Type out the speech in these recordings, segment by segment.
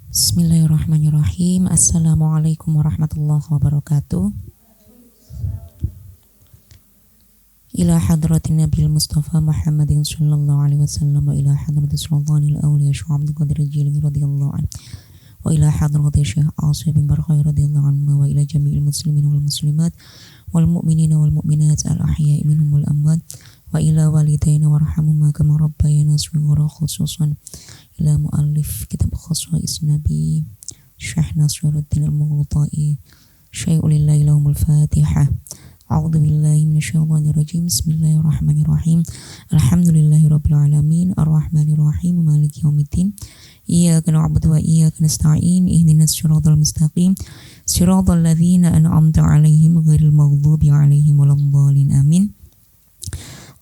Bismillahirrahmanirrahim. Assalamualaikum warahmatullahi wabarakatuh. Ila hadratin Nabil Mustafa Muhammadin sallallahu alaihi wasallam wa ila hadratin sultanil awliya Syekh Abdul Qadir Jilani radhiyallahu anhu wa ila hadratin Syekh Asif bin Barkhay radhiyallahu anhu wa ila jami'il muslimin wal muslimat wal mu'minina wal mu'minat al ahya'i minhum wal amwat wa ila walidayna warhamhuma kama rabbayana shighara khususan ila muallif kitab khaswa'is nabi Syekh Nasruddin al-Mughta'i syai'ulillahi lahumul fatihah. A'udzu billahi minasyaitonir rajim. Bismillahirrahmanirrahim. Alhamdulillahirabbil alamin arrahmanir rahim maliki yaumiddin. Iyyaka na'budu wa iyyaka nasta'in. Ihdinas siratal mustaqim. Siratal ladzina an'amta 'alaihim ghairil maghdubi 'alaihim waladdallin. Amin.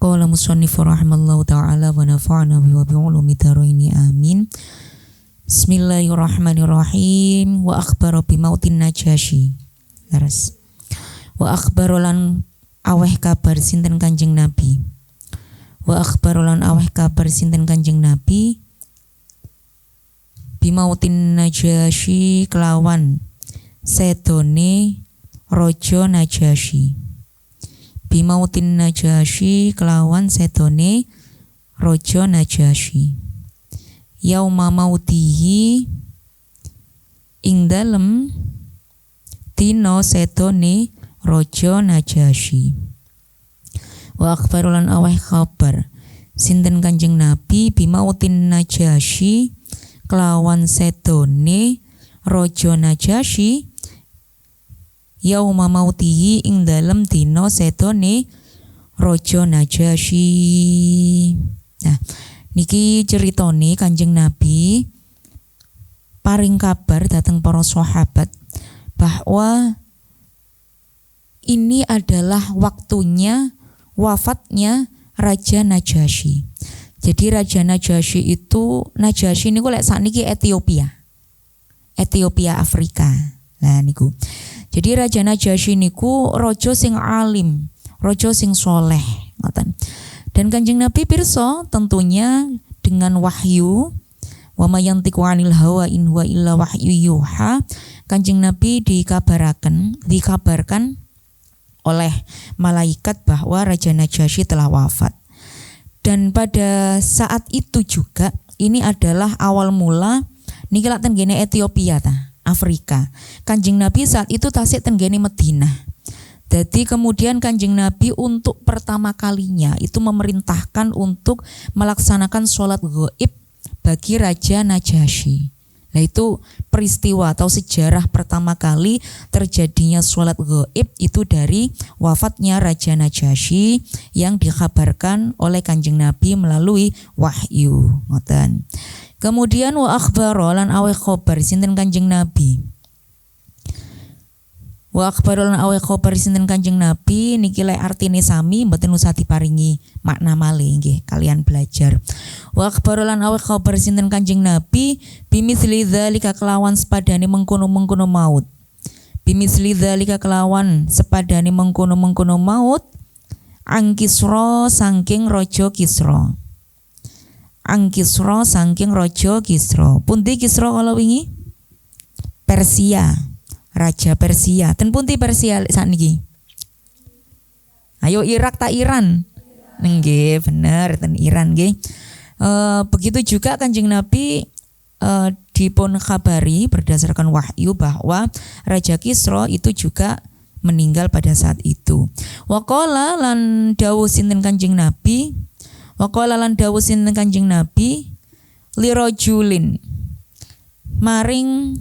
Qala musannif rahimallahu ta'ala wa nafa'na bi wa bi ulumi daraini. Amin. Bismillahirrahmanirrahim. Wa akhbara bi mautin Najasyi. Laras. Wa akhbarolan aweh kabar sinten Kanjeng Nabi. Wa akhbarolan aweh kabar sinten Kanjeng Nabi bimautin Najasyi kelawan sedone Raja Najasyi. Bimautin Najasyi kelawan sedone Raja Najasyi. Yauma mautihi ing dalem dina sedone Raja Najasyi. Wa akhbarulan aweh kabar sinten Kanjeng Nabi bimautin Najasyi kelawan sedone Raja Najasyi yauma mautihi ing dalem dina sedone Raja Najasyi. Nah, niki ceritane Kanjeng Nabi paring kabar dateng para sahabat bahwa ini adalah waktunya wafatnya Raja Najasyi. Jadi Raja Najasyi itu niku lek sakniki Ethiopia Afrika. Lah niku. Jadi Raja Najasyi niku raja sing alim, raja sing soleh, ngoten. Dan Kanjeng Nabi pirsa tentunya dengan wahyu wa may yantiqu 'anil hawa in huwa illa wahyu yuha. Kanjeng Nabi dikabarkan oleh malaikat bahwa Raja Najasyi telah wafat. Dan pada saat itu juga ini adalah awal mula niki lak tenggene Ethiopia ta, Afrika. Kanjeng Nabi saat itu tasik tenggene Madinah. Jadi kemudian Kanjeng Nabi untuk pertama kalinya itu memerintahkan untuk melaksanakan sholat ghaib bagi Raja Najasyi. Nah itu peristiwa atau sejarah pertama kali terjadinya sholat ghaib itu dari wafatnya Raja Najasyi yang dikabarkan oleh Kanjeng Nabi melalui wahyu. Ngoten. Kemudian wa akhbara lan aweh khabar sinten Kanjeng Nabi. Wa akhbarolan aweh khabar sinten Kanjeng Nabi niki lek artine sami mboten usah diparingi makna malih nggih kalian belajar. Wa akhbarolan aweh khabar sinten Kanjeng Nabi bimisli dzalika kelawan sepadane mengkono-mengkono maut. Bimisli dzalika kelawan sepadane mengkono-mengkono maut ang Kisra saking raja Kisra. Ang Kisra saking raja Kisra. Pundi Kisra kala wingi? Persia. Raja Persia. Ten pundi Persia sakniki? Ayo Irak tak Iran? Nggih, bener ten Iran nggih. Begitu juga Kanjeng Nabi dipun kabari berdasarkan wahyu bahwa Raja Kisra itu juga meninggal pada saat itu. Waqala lan dawuh sinten Kanjeng Nabi, waqala lan dawuh sinten Kanjeng Nabi lirajulin maring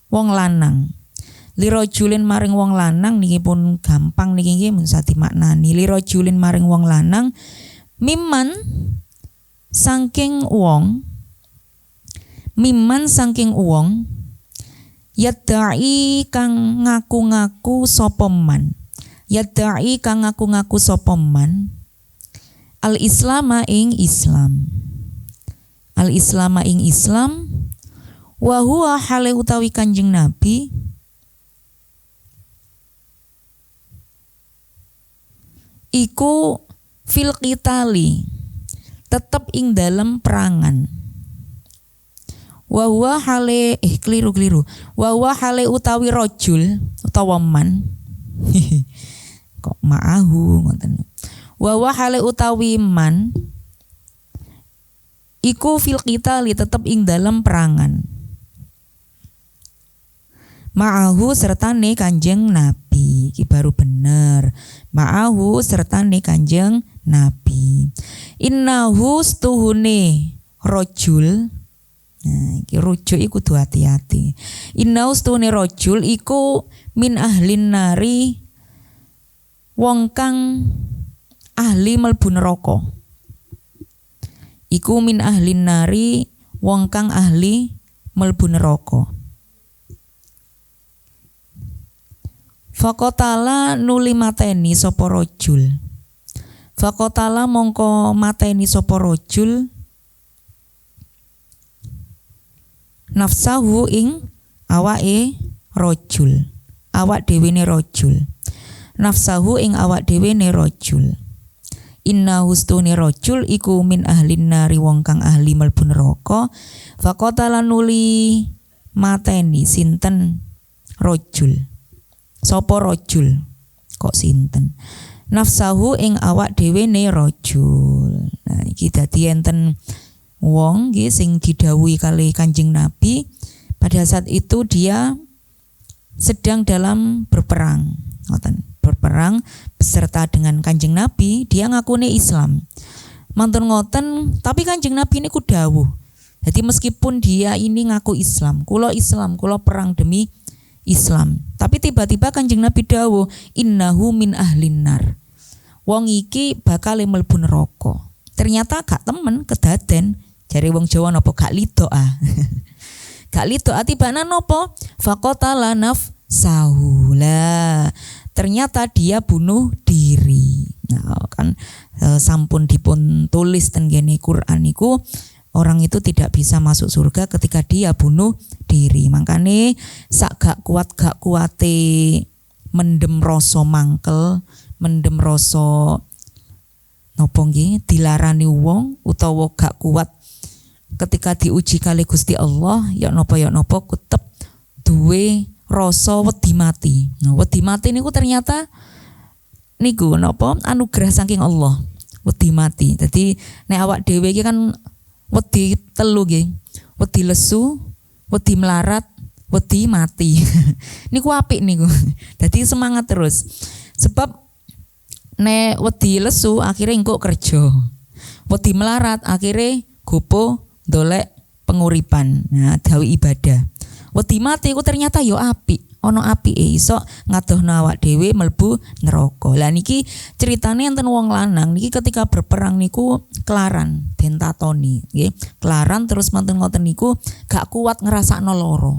wong lanang. Lirajulin maring wong lanang niki pun gampang niki nggih mun sati maknani. Lirajulin maring wong lanang mimman saking wong yadai kang ngaku-ngaku sapa man. Yadai kang ngaku-ngaku sapa man al-islama ing Islam. Al-islama ing Islam wa huwa hale utawi Kanjeng Nabi iku fil qitali tetep ing dalem perangan. Wa huwa hale keliru. Wa huwa hale utawi rajul utawa man. Kok ma'ahu ngoten. Wa huwa hale utawi man iku fil qitali tetep ing dalam perangan. Ma'ahu sertane Kanjeng Nabi. Iki baru bener. Ma'ahu sertane Kanjeng Nabi. Innahu stuhune rajul. Nah, iki rujuk iku kudu hati-hati. Innahu stuhune rajul iku min ahlin nari wong kang ahli mlebu neraka. Iku min ahlin nari wong kang ahli mlebu neraka. Faqatala nuli mateni sapa rajul. Faqatala mongko mateni sapa rajul nafsahu ing awake rajul. Awak dhewene rajul. Nafsahu ing awak dhewene rajul. Inna hustune rajul iku min ahlin nari wong kang ahli mlebu neraka. Faqatala nuli mateni sinten rajul. Sapa rajul? Kok sinten? Nafsahu ing awak dhewene rajul. Nah iki dadi enten wong nggih sing didhawuhi kali Kanjeng Nabi pada saat itu dia sedang dalam berperang. Ngoten. Berperang beserta dengan Kanjeng Nabi, dia ngakune Islam. Mantun ngoten, tapi Kanjeng Nabi niku dawuh. Jadi meskipun dia ini ngaku Islam, kula perang demi Islam. Tapi tiba-tiba Kanjeng Nabi dawuh, innahu min ahlin nar. Wong iki bakal mlebu neraka. Ternyata gak temen kedaden. Jare wong Jawa napa gak lido ah. Gak lido atibana napa? Faqatala nafsahu. Lah ternyata dia bunuh diri. Nah, kan sampun dipun tulis ten gene Quran niku orang itu tidak bisa masuk surga ketika dia bunuh diri. Makane sak gak kuate mendem rasa mangkel, mendem rasa napa nggih dilarani wong utawa gak kuat ketika diuji kali Gusti Allah ya napa tetep duwe rasa wedi mati. Nah, wedi mati niku ternyata niku napa anugerah saking Allah. Wedi mati. Dadi nek awak dhewe iki kan wedi telu nggih. Wedi lesu, wedi melarat, wedi mati. Niku apik niku. Dadi semangat terus. Sebab nek wedi lesu akhirnya engko kerja. Wedi melarat akhirnya gopo dolek penguripan. Nah, gawe ibadah. Wedi mati ku ternyata yo apik, ana apike iso ngadohno awak dhewe mlebu neraka. Lah niki ceritane enten wong lanang niki ketika berperang niku kelaran den tatoni, nggih. Kelaran terus mantun ngoten niku gak kuat ngrasakno lara.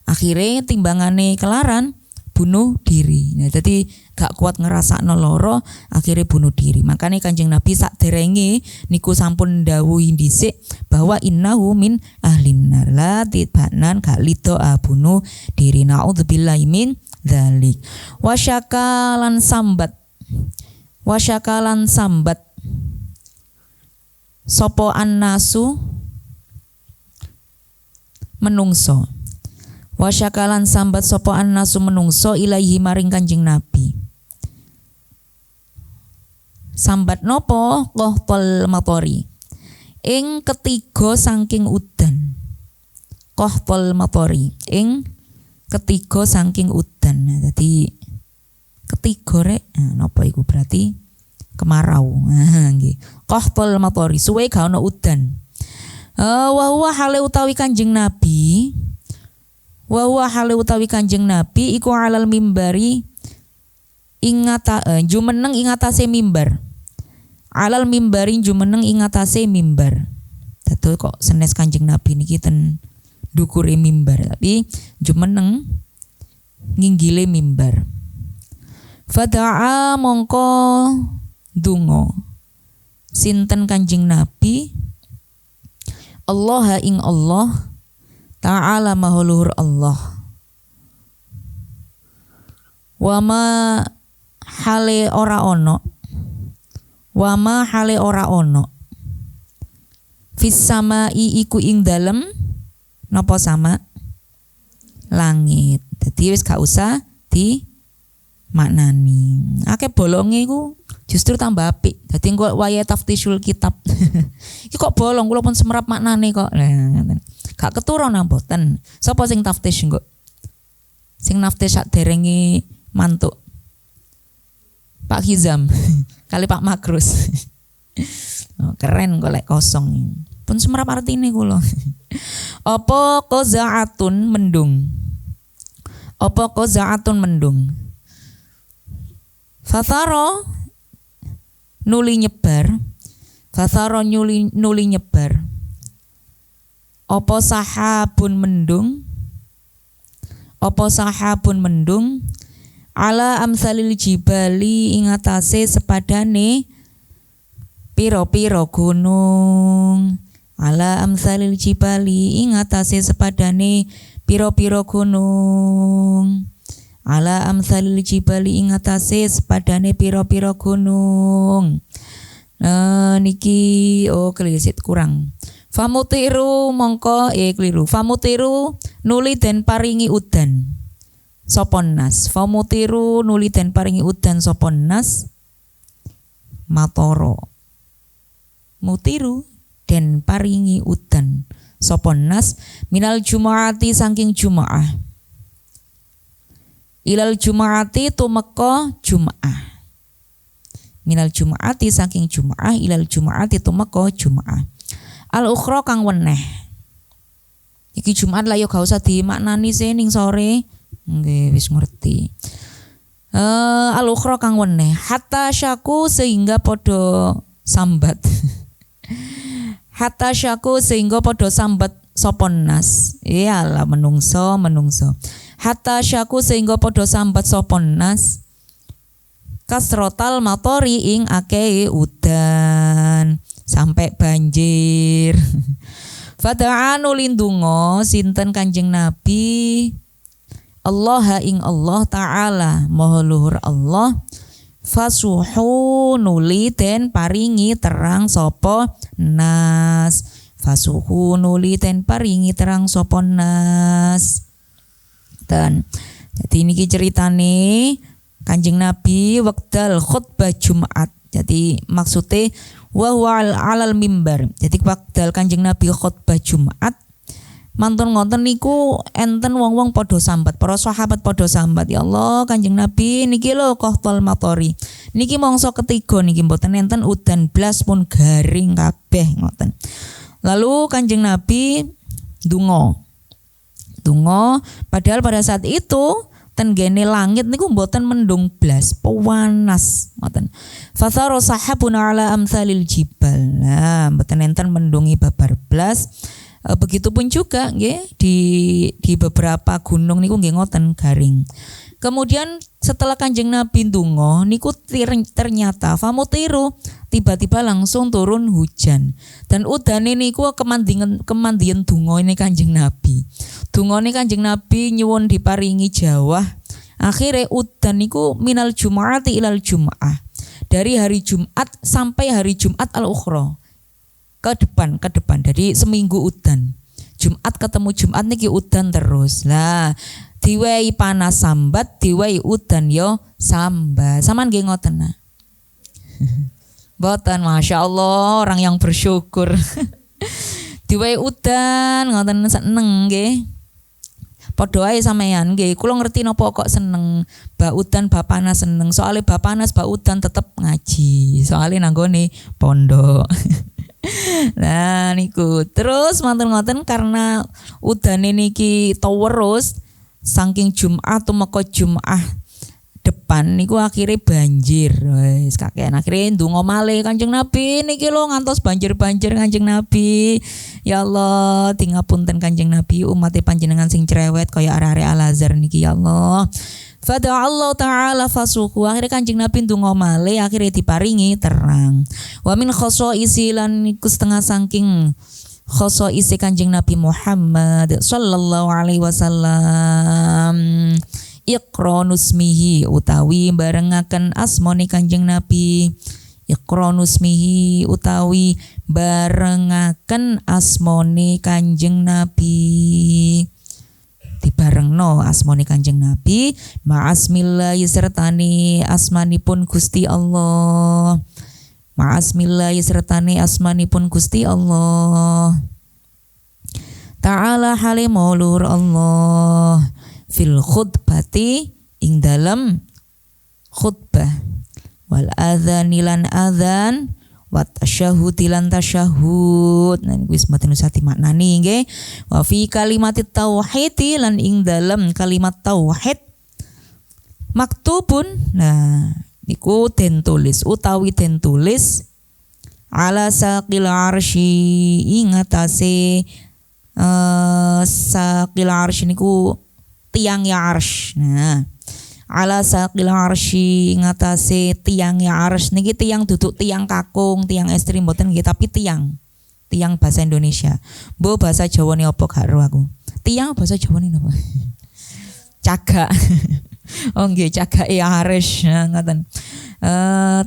Akhire timbangane kelaran bunuh diri. Nah, jadi gak kuat ngrasakno lara, akhirnya bunuh diri. Makanya Kanjeng Nabi sakderenge niku sampun ndhawuhi dhisik bahwa innahu min ahlin nar. La tibhanan gak lido bunuh diri. Naudzubillahi min dzalik. Wasyakalan sambat sapa annasu menungso. Wasyakalan sambat sapa annasu menungso ilaihi maring Kanjeng Nabi. Sambat nopo qahtol matori. Ing ketiga saking udan. Qahtol matori. Ing ketiga saking udan. Nah, dadi ketiga rek. Nah, napa iku berarti kemarau. Nah, nggih. Qahtol matori suwe ga ono udan. Wa huwa hale utawi Kanjeng Nabi. Wa huwa hale utawi Kanjeng Nabi iku alal mimbari jumeneng ing atase mimbar. Alal mimbari jumeneng ing atase mimbar. Dadi kok senes Kanjeng Nabi niki ten ndukure mimbar tapi jumeneng nginggile mimbar. Fada'a mongko donga sinten Kanjeng Nabi Allah ing Allah Ta'ala mahuluhur Allah. Wama hale ora ono. Wama hale ora ono. Fis samai iku ing dalem napa sama langit. Dadi wis gak usah di maknani. Akeh bolonge iku justru tambah apik. Dadi engko wayahe taftisul kitab. Iki kok bolong kula pun semerap maknane kok. Lah ngoten. Gak keturun nang mboten. Sapa sing taftis engko? Sing naftis sak derenge mantuk. Pak Hizam kali Pak Makrus. Oh, keren kok lek kosong. Pun semerap artine kula. Apa qazaatun mendung. Apa qazaatun mendung. Fathara nuli nyebar. Fathara nuli nyebar. Apa sahabun mendung. Apa sahabun mendung. Ala amsalil jibali ing atase sepadane pira-pira gunung. Ala amsalil jibali ing atase sepadane pira-pira gunung. Ala amsalil jibali ing atase sepadane pira-pira gunung. Niki kelisit kurang. Famutiru mongko keliru. Famutiru nuli den paringi udan. Sopon nas. Famutiru nuli den paringi udan sopon nas. Matoro. Mutiru den paringi udan sopon nas minal jumaati saking jumaah. Ilal jumaati tumeka jumaah. Minal jumaati saking jumaah ilal jumaati tumeka jumaah. Al ukhra kang weneh. Iki Jumat lah ya gak usah dimaknani ning sore. Nggih wis ngerti. Al ukhra kang weneh hatta syaku sehingga padha sambat. Hatta syaku sehingga padha sambat sopon nas. Iyalah menungso. Hatta syaku sehingga padha sambat sopon nas. Kasrotal matori ing akeh udan sampai banjir. Fada'anu lindungo sinten Kanjeng Nabi Allah ing Allah Ta'ala maha luhur Allah. Fasuhu nuli den paringi terang sapa nas. Fasuhu nuli den paringi terang sapa nas. Dan jadi niki ceritane Kanjeng Nabi wekdal khutbah Jumat. Jadi maksudnya wa huwa alal mimbar. Jadi wekdal Kanjeng Nabi khutbah Jumat mantun ngonten niku enten wong-wong padha sambat, para sahabat padha sambat, ya Allah Kanjeng Nabi niki lho qahtol matori. Niki mangsa ketiga niki mboten enten udan blas pun garing kabeh ngoten. Lalu Kanjeng Nabi ndonga. Padahal pada saat itu tenggene langit niku mboten mendung blas, panas ngoten. Fathara sahabun ala amsalil jibal. Nah, mboten enten mendungi babar blas. Begitupun juga nggih di beberapa gunung niku nggih ngoten garing. Kemudian setelah Kanjeng Nabi ndonga niku ternyata famutiru tiba-tiba langsung turun hujan. Dan udane niku kemandian donga ini Kanjeng Nabi. Dongane Kanjeng Nabi nyuwun diparingi jawah. Akhire udan niku minal jumaati ilal jumaah. Dari hari Jumat sampai hari Jumat al-ukhra. Ke depan. Jadi seminggu udan. Jumat ketemu Jumat niki udan terus. Lah, diwehi panas sambat, diwehi udan yo sambat. Saman nggih ngoten nah. Mboten, Masya Allah, orang yang bersyukur. Diwehi udan ngoten seneng nggih. Padha ae sampean nggih, kula ngerti napa kok seneng Mbak Udan Mbak Panas seneng. Soale Mbak Panas Mbak Udan tetep ngaji. Soale nanggone pondok. Nah niku terus manten-manten karena udane niki terus saking Jumat tumeka Jumat depan niku akhirnya banjir. Wis kakean akhirnya ndonga malih Kanjeng Nabi niki lho ngantos banjir-banjir Kanjeng Nabi. Ya Allah, tingapunten Kanjeng Nabi umat panjenengan sing cerewet kaya arek-arek Al-Azhar niki ya Allah. Fada Allah Ta'ala fasuhu. Akhirnya Kanjeng Nabi ndonga malih akhirnya diparingi terang. Wa min khosoisi lan iku setengah saking khosoisi Kanjeng Nabi Muhammad sallallahu alaihi wasallam. Iqra nusmihi utawi barengaken asmane Kanjeng Nabi. Iqronusmihi utawi barengaken asmone Kanjeng Nabi. Dibarengno asmane Kanjeng Nabi ma'asmillahi sertane asmanipun Gusti Allah. Ma'asmillahi sertane asmanipun Gusti Allah. Ta'ala halimulur Allah fil khutbati ing dalam khutbah wal adzani lan adzan wa tasyahhudi lan tasyahhud. Nah niku wis mboten usah dimaknani nggih. Wa fi kalimatit tauhid lan ing dalam kalimat tauhid maktubun. Nah niku den tulis utawi den tulis ala saqil arsy ing atase saqil arsy niku tiang ya arsy. Nah ala saqil arsy ngatasé tiang ya arsy niki tiang duduk tiang kakung, tiang ekstrim mboten nggih tapi tiang bahasa Indonesia. Mbok bahasa Jawane apa gak ro aku. Tiang bahasa Jawane napa? Cagak. Oh nggih cagake arsy ngoten.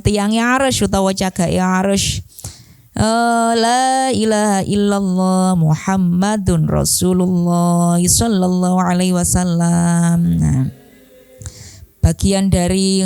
Tiang ya arsy utawa cagake arsy. La ilaha illallah Muhammadun Rasulullah sallallahu alaihi wasallam. Nah, bagian dari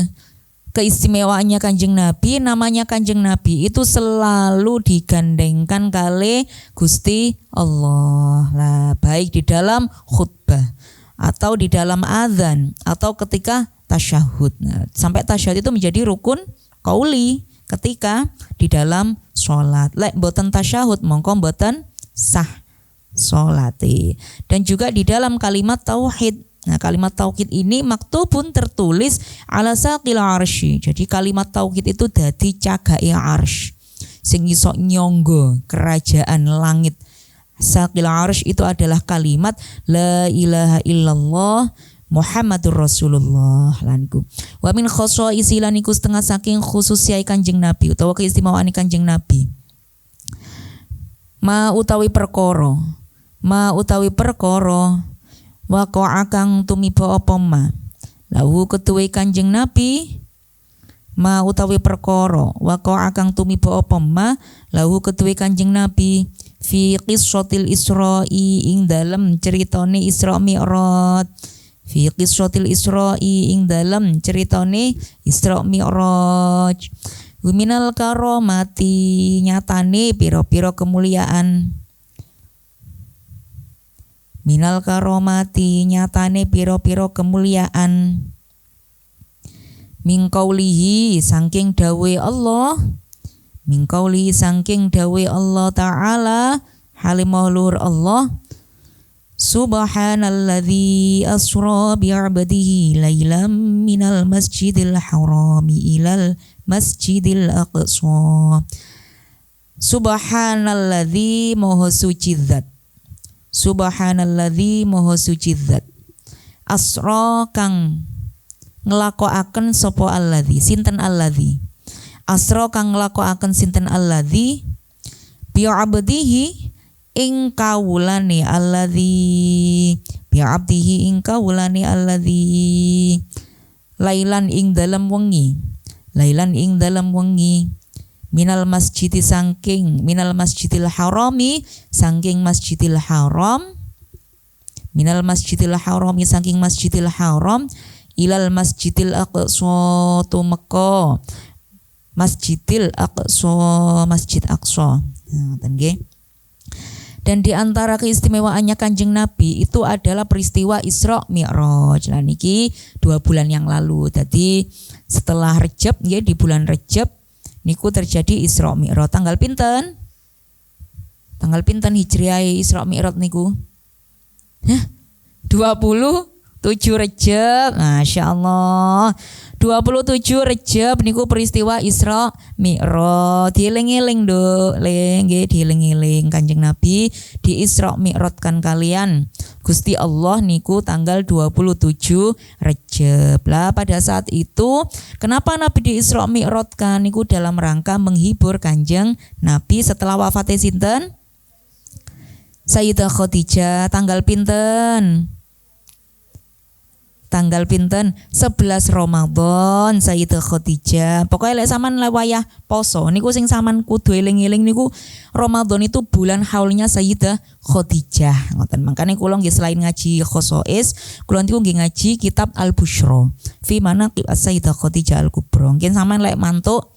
keistimewaannya Kanjeng Nabi, namanya Kanjeng Nabi itu selalu digandengkan kali Gusti Allah. Lah, baik di dalam khutbah atau di dalam adzan atau ketika tasyahud. Nah, sampai tasyahud itu menjadi rukun qauli ketika di dalam sholat. Lek mboten tasyahud mongko mboten sah sholati. Dan juga di dalam kalimat tauhid. Nah kalimat tauhid ini maktubun tertulis ala saqil arsy. Jadi kalimat tauhid itu dadi cagake arsy sing iso nyangga kerajaan langit. Saqil arsy itu adalah kalimat la ilaha illallah Muhammadur Rasulullah laniku. Wa min khoshaisi laniku setengah saking khususiyai Kanjeng Nabi utawa keistimewaan Kanjeng Nabi. Ma utawi perkara waqa'a kang tumiba apa ma lahu ketuwe Kanjeng Nabi ma utawi perkara waqa'a kang tumiba apa ma lahu ketuwe Kanjeng Nabi fi qissatil Isra'i ing dalem ceritane Isra Mi'raj. Fi qissatil Isra'i ing dalem ceritane Isra Mi'raj. Minal karomati nyatane pira-pira kemuliaan. Minal karomati nyatane pira-pira kemuliaan. Min qaulihi saking dawe Allah. Min qaulihi saking dawe Allah Ta'ala halimahulur Allah. Subhanalladzi asra bi'abdihi lailam minal masjidil harami ilal masjidil aqsa. Subhanalladzi moho suci zat. Subhanalladzi moho suci zat. Asra kang nglakokaken sapa alladzi sinten alladzi. Asra kang nglakokaken sinten alladzi bi abdihi ing kawulane alladzi bi abdihi ing kawulane alladzi lailan ing dalem wengi. Lailan ing dalem wengi minal masjidi sangking minal masjidil harami sangking masjidil haram minal masjidil harami sangking masjidil haram ilal masjidil aqsa tumeka masjidil aqsa masjid aqsa. Nah, nggih. Dan di antara keistimewaannya Kanjeng Nabi itu adalah peristiwa Isra Mi'raj. Lah niki 2 bulan yang lalu. Jadi setelah Rejab nggih di bulan Rejab niku terjadi Isra Mi'raj. Tanggal pinten? Tanggal pinten Hijriah Isra Mi'raj niku? 27 Rejab. Masyaallah. 27 Rejab niku peristiwa Isra Mi'raj. Dieling-eling Nduk, nggih dieling-eling Kanjeng Nabi di Isra Mi'rajkan kalian Gusti Allah niku tanggal 27 Rejab. Lah pada saat itu kenapa Nabi di Isra Mi'rajkan niku dalam rangka menghibur Kanjeng Nabi setelah wafatnya sinten? Sayyidah Khadijah. Tanggal pinten? tanggal pinten 11 Ramadan Sayyidah Khadijah. Pokoknya lek sampean wayah poso niku sing sampean kudu eling-eling niku Ramadan itu bulan haulnya Sayyidah Khadijah. Ngoten. Makane kula nggih selain ngaji khosois, kula niku nggih ngaji kitab Al-Busyra fi manaqib Sayyidah Khadijah Al-Kubra. Nggih sampean lek mantuk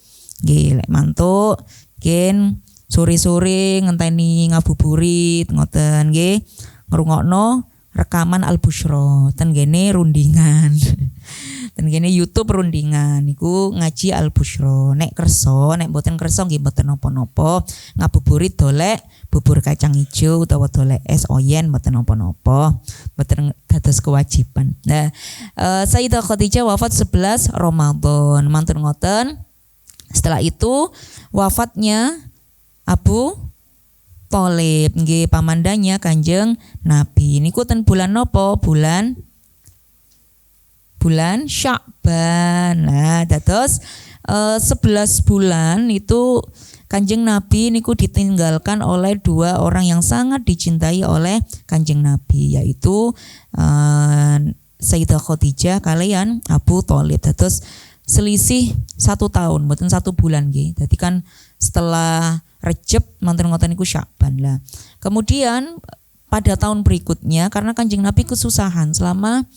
gen sore-sore ngenteni ngabuburit ngoten nggih ngrungokno rekaman Al-Busyra ten kene rundingan. Ten kene YouTube rundingan niku ngaji Al-Busyra. Nek kersa, nek mboten kersa nggih mboten napa-napa. Ngabuburit dolek bubur kacang ijo utawa dolek es oyen mboten napa-napa. Mboten dados kewajiban. Nah, Sayyidah Khadijah wafat 11 Ramadan. Mantun ngoten. Setelah itu wafatnya Abu Thalib nggih pamandanya Kanjeng Nabi. Niku ten bulan napa? Bulan Sya'ban. Nah, dados 11 bulan itu Kanjeng Nabi niku ditinggalkan oleh dua orang yang sangat dicintai oleh Kanjeng Nabi, yaitu Sayyidah Khadijah kalian Abu Thalib. Dados selisih 1 tahun, mboten 1 bulan nggih. Dadi kan setelah Rejab manten ngoten niku Sya'ban lah. Kemudian pada tahun berikutnya karena Kanjeng Nabi kesusahan selama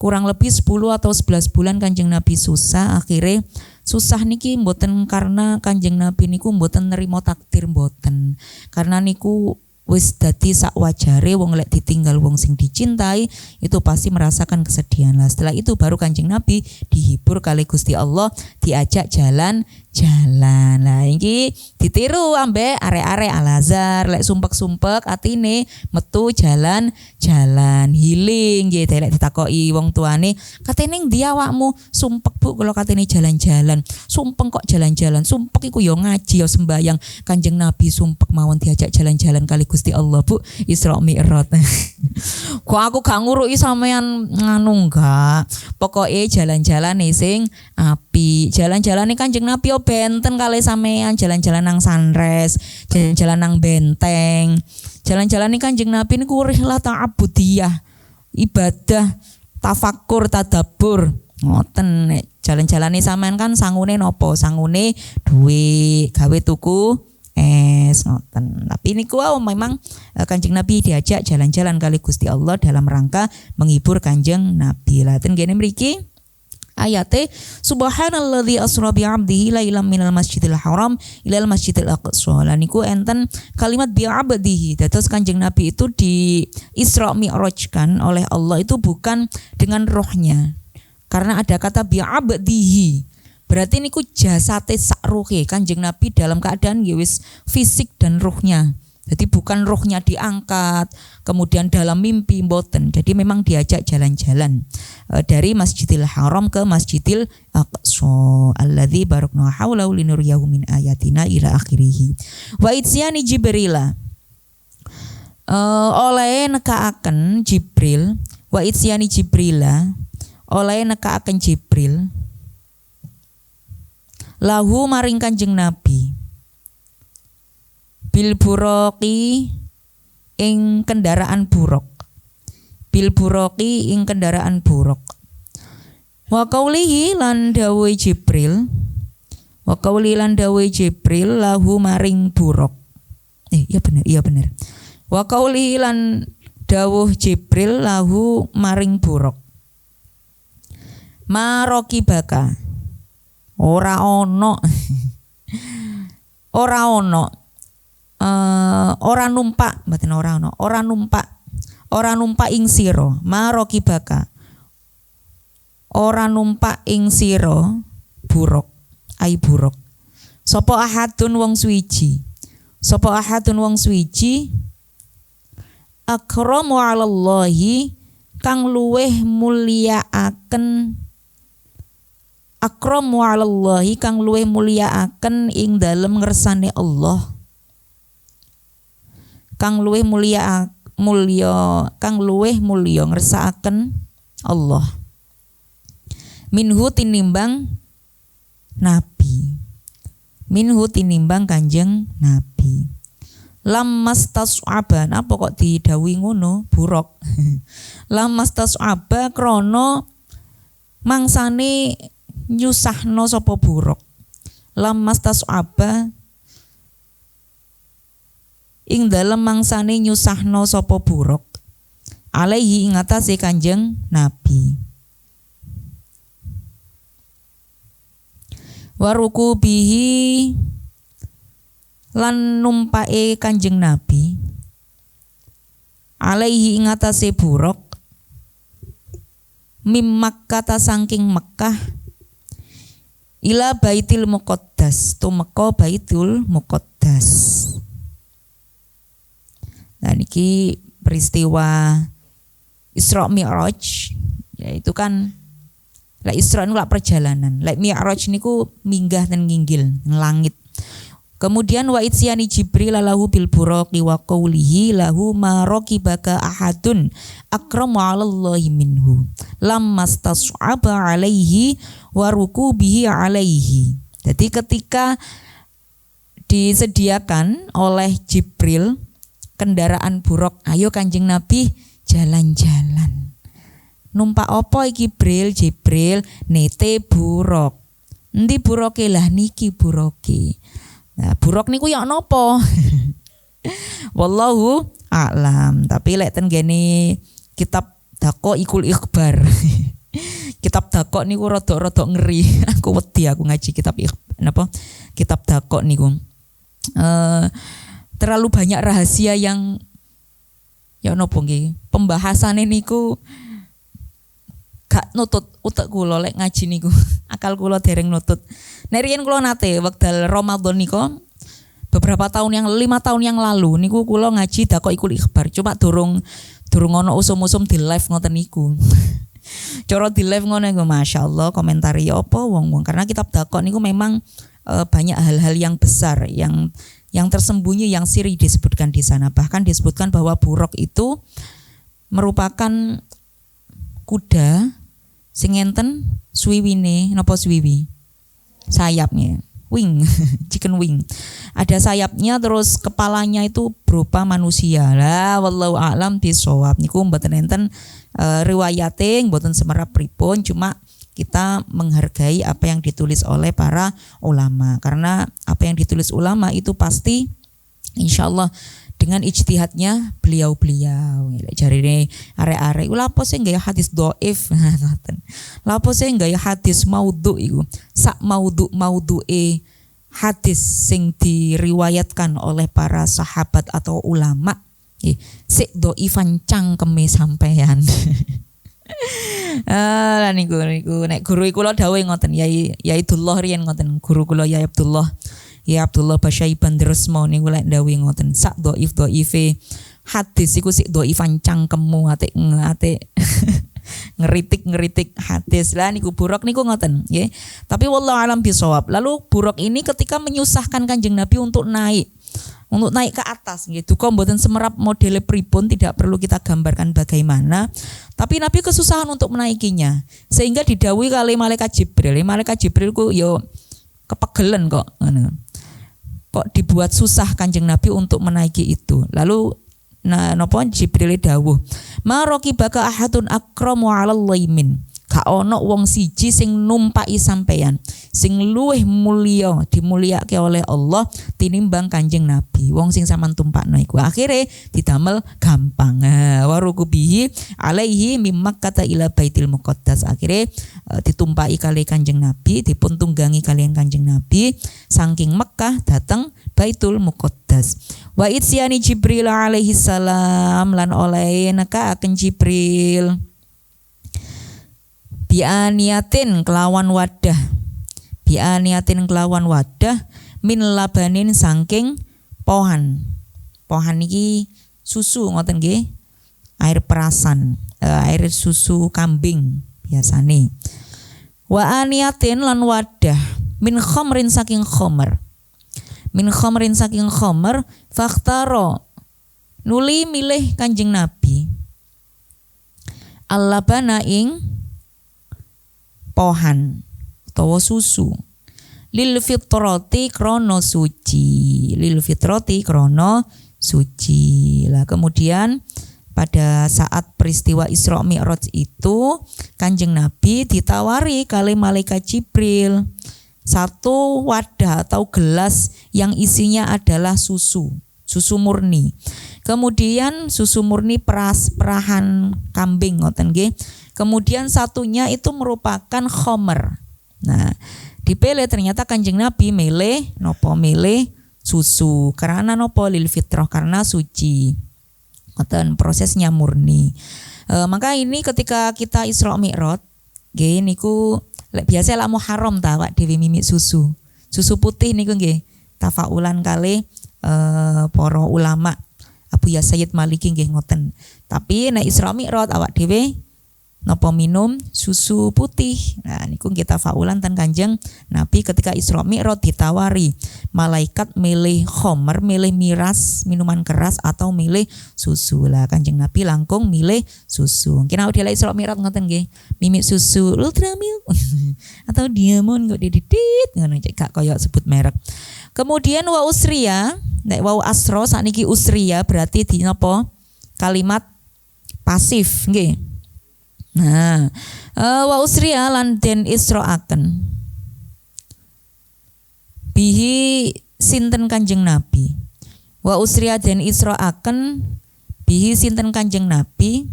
kurang lebih 10 atau 11 bulan Kanjeng Nabi susah, akhirnya susah niki mboten karena Kanjeng Nabi niku mboten nerima takdir mboten. Karena niku wis dadi sak wajare wong lek ditinggal wong sing dicintai itu pasti merasakan kesedihan lah. Setelah itu baru Kanjeng Nabi dihibur kali Gusti Allah, diajak jalan-jalan. Lah iki ditiru ambek arek-arek Al-Azhar lek sumpek-sumpek atine metu jalan-jalan healing nggih. Lek ditakoki wong tuane, "Katene ndi awakmu?" "Sumpek, Bu, kalau katene jalan-jalan." "Sumpek kok jalan-jalan?" "Sumpek iku yo ngaji yo sembayang." Kanjeng Nabi sumpek mawon diajak jalan-jalan kali Gusti Allah, Bu, Isra Mi'raj. Kok aku gak nguruki sampean nganu enggak. Pokoke jalan-jalan sing apik. Jalan-jalane Kanjeng Nabi yo benten kali sampean, jalan-jalan nang Sunrise, jalan-jalan nang Benteng. Jalan-jalane Kanjeng Nabi niku rihlah ta'abudiyah, ibadah, tafakur, tadabbur. Ngoten jalan-jalane sampean kan sangune nopo? Sangune duit, gawe tuku es ngoten. Tapi niku memang Kanjeng Nabi diajak jalan-jalan kali Gusti Allah dalam rangka menghibur Kanjeng Nabi. Lah ten kene mriki ayate subhanalladzi asra bi 'abdihi lailan minal masjidil haram ilal masjidil aqsa. Lah niku enten kalimat bi 'abdihi. Dados Kanjeng Nabi itu di Isra Mi'rajkan oleh Allah itu bukan dengan rohnya. Karena ada kata bi 'abdihi. Berarti niku jasate sak ruhe Kanjeng Nabi dalam keadaan wis fisik dan ruhnya. Jadi bukan ruhnya diangkat kemudian dalam mimpi mboten. Jadi memang diajak jalan-jalan dari Masjidil Haram ke Masjidil Aqsa alladzi barakna haulahu linuriyahu min ayatina ila akhirih. Wa itsyani Jibril. Oleh nekaaken Jibril, wa itsyani Jibril, oleh nekaaken Jibril lahu maring Kanjeng Nabi bil buroqi ing kendaraan buruk, bil buroqi ing kendaraan buruk. Wa qaulihi lan dawuh Jibril, wa qauli lan dawuh Jibril lahu maring buruk. Iya bener. Wa qaulihi lan dawuh Jibril lahu maring buruk. Marokibaka ora ono ora numpak mboten ora numpak ing sira marokibaka ora numpak ing sira buruk ai buruk sapa ahadun wong suwiji akramu 'alallahi kang luweh mulyaaken akramu 'alallahi kang luwih mulyaaken ing dalem ngersane Allah, kang luwih mulya ngersakaken Allah minhu tinimbang Kanjeng Nabi. Lammas tas'aba, apa kok didhawuhi ngono buruk? Lammas tas'aba krana mangsane nyusahno sapa buruk lamas tasaba ing dalem mangsane nyusahno sapa buruk alaihi ing atase Kanjeng Nabi waruku bihi lan numpake Kanjeng Nabi alaihi ing atase buruk mim Makkah saking Mekah ila Baitul Muqaddas tumeka Baitul Muqaddas. Nah niki peristiwa Isra Mi'raj yaitu kan lek Isra niku lak perjalanan, lek Mi'raj niku minggah dan nginggil langit. Kemudian wa isyani Jibril lahu bil buraqi wa qawlihi lahu ma raqibaka ahadun akramu 'alallahi minhu lammastas'aba 'alaihi wa rukubihi 'alaihi. Jadi ketika disediakan oleh Jibril kendaraan buruk, ayo Kanjeng Nabi jalan-jalan. Numpak apa iki Jibril nete buruk. Endi buroke lah niki buroke. Nah, buruk niku ya napa? Wallahu a'lam. Tapi lek ten gene kitab Daqaiqul Ikhbar. Kitab Daqaiq niku rada-rada ngeri. Aku wedi aku ngaji kitab Kitab Daqaiq niku. Terlalu banyak rahasia yang ya napa nggih pembahasannya niku gak nutut utek kula lek ngaji niku akal kula dereng nutut. Nek riyen kula nate wekdal Ramadan niku beberapa tahun 5 tahun yang lalu niku kula ngaji Daqaiqul Ikhbar cuma durung ana usum-usum di live ngoten niku. Cara di live ngono niku masyaallah komentari apa wong-wong karena kitab Daqaiq niku memang banyak hal-hal yang besar yang tersembunyi yang siri disebutkan di sana. Bahkan disebutkan bahwa buruk itu merupakan kuda sing enten swiwine napa swiwi sayapnya wing chicken wing ada sayapnya terus kepalanya itu berupa manusia lah wallahu a'lam bishawab niku mboten enten riwayate mboten semerap pripun cuma kita menghargai apa yang ditulis oleh para ulama karena apa yang ditulis ulama itu pasti insyaallah dengan ijtihadnya beliau-beliau. Jarine arek-arek lha apa sing gaya hadis dhaif ngoten. Lha apa sing gaya hadis maudhu iku. Sak maudhu'e hadis sing diriwayatkan oleh para sahabat atau ulama sik dhaifan cangkeme sampean. Lah niku nek guru kula dawuh ngoten Yai Abdullah riyen ngoten guru kula Yai Abdullah Basyaiban Dresmo niku lek dawuh ngoten sak dhaife hadis iku sik dhaifan cangkemmu ate ngeritik hadis lah niku buruk niku ngoten nggih. Tapi wallahu alam bisawab. Lalu buruk ini ketika menyusahkan Kanjeng Nabi untuk naik ke atas nggih. Duka mboten semerap modele pripun tidak perlu kita gambarkan bagaimana. Tapi Nabi kesusahan untuk menaikinya sehingga didhawuhi kali malaikat Jibril. Malaikat Jibril ku yo kepegelen kok ngono. Kok dibuat susah Kanjeng Nabi untuk menaiki itu. Lalu napa Jibril dawuh, "Ma raqibaka ahadun akramu 'alallahi min." Gak ono wong siji sing numpaki sampeyan sing luwih mulya dimulyakake oleh Allah tinimbang Kanjeng Nabi. Wong sing sampean tumpakno iku akhire didamel gampang. Warukubihi alaihi mim Makkah ila Baitul Muqaddas. Akhire ditumpaki kali Kanjeng Nabi, dipun tunggangi kalian Kanjeng Nabi saking Mekah dateng Baitul Muqaddas. Wa isyani Jibril alaihi salam lan oleh nekaaken Jibril bianiatin kelawan wadah min labanin saking pohan iki susu ngoten nggih air perasan air susu kambing biasane wa aniatin lan wadah min khamrin saking khamr fakhtaro nuli milih Kanjeng Nabi allabana ing pohan utawa susu lil fitrati krono suci Lah kemudian pada saat peristiwa Isra Mi'raj itu Kanjeng Nabi ditawari kali malaikat Jibril satu wadah atau gelas yang isinya adalah susu murni. Kemudian susu murni perahan kambing ngoten nggih. Kemudian satunya itu merupakan khomer. Nah, dipilih ternyata Kanjeng Nabi milih susu karena nopo lil fitrah karena suci. Ngoten prosesnya murni. Maka ini ketika kita Isra Mi'raj nggih niku biasa lah Muharram ta Pak dhewe mimik susu. Susu putih niku nggih tafaulan kali para ulama Abu Ya Sayyid Maliki nggih ngoten. Tapi nek Isra Mi'raj awak dhewe napa minum susu putih. Nah niku kita faulan ten Kanjeng Nabi ketika Isra Mi'raj ditawari malaikat milih khomer, milih miras, minuman keras atau milih susu. Lah Kanjeng Nabi langkung milih susu. Mungkin awak dhewe Isra Mi'raj ngoten nggih, mimik susu Ultra Milk atau Diamond kok dididit ngono cek gak koyo sebut merek. Kemudian wa usriya, nek wa asro sakniki usriya berarti di napa? Kalimat pasif nggih. Nah, wa usriya lan den israaken bihi sinten Kanjeng Nabi. Wa usriya den israaken bihi sinten Kanjeng Nabi.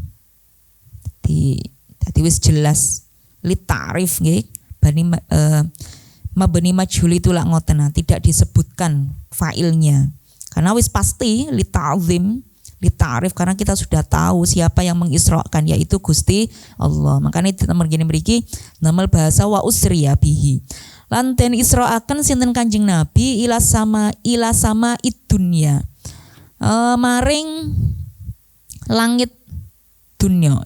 Dadi wis jelas li ta'rif nggih. Mabni majhul itu lak ngoten, tidak disebutkan fa'ilnya. Karena wis pasti li ta'zim ta'rif karena kita sudah tahu siapa yang mengisrakan yaitu Gusti Allah. Makanya nomor gini mriki namel bahasa wa usriya bihi. Lan den israaken sinten Kanjeng Nabi ila sama idunya. Maring langit dunya.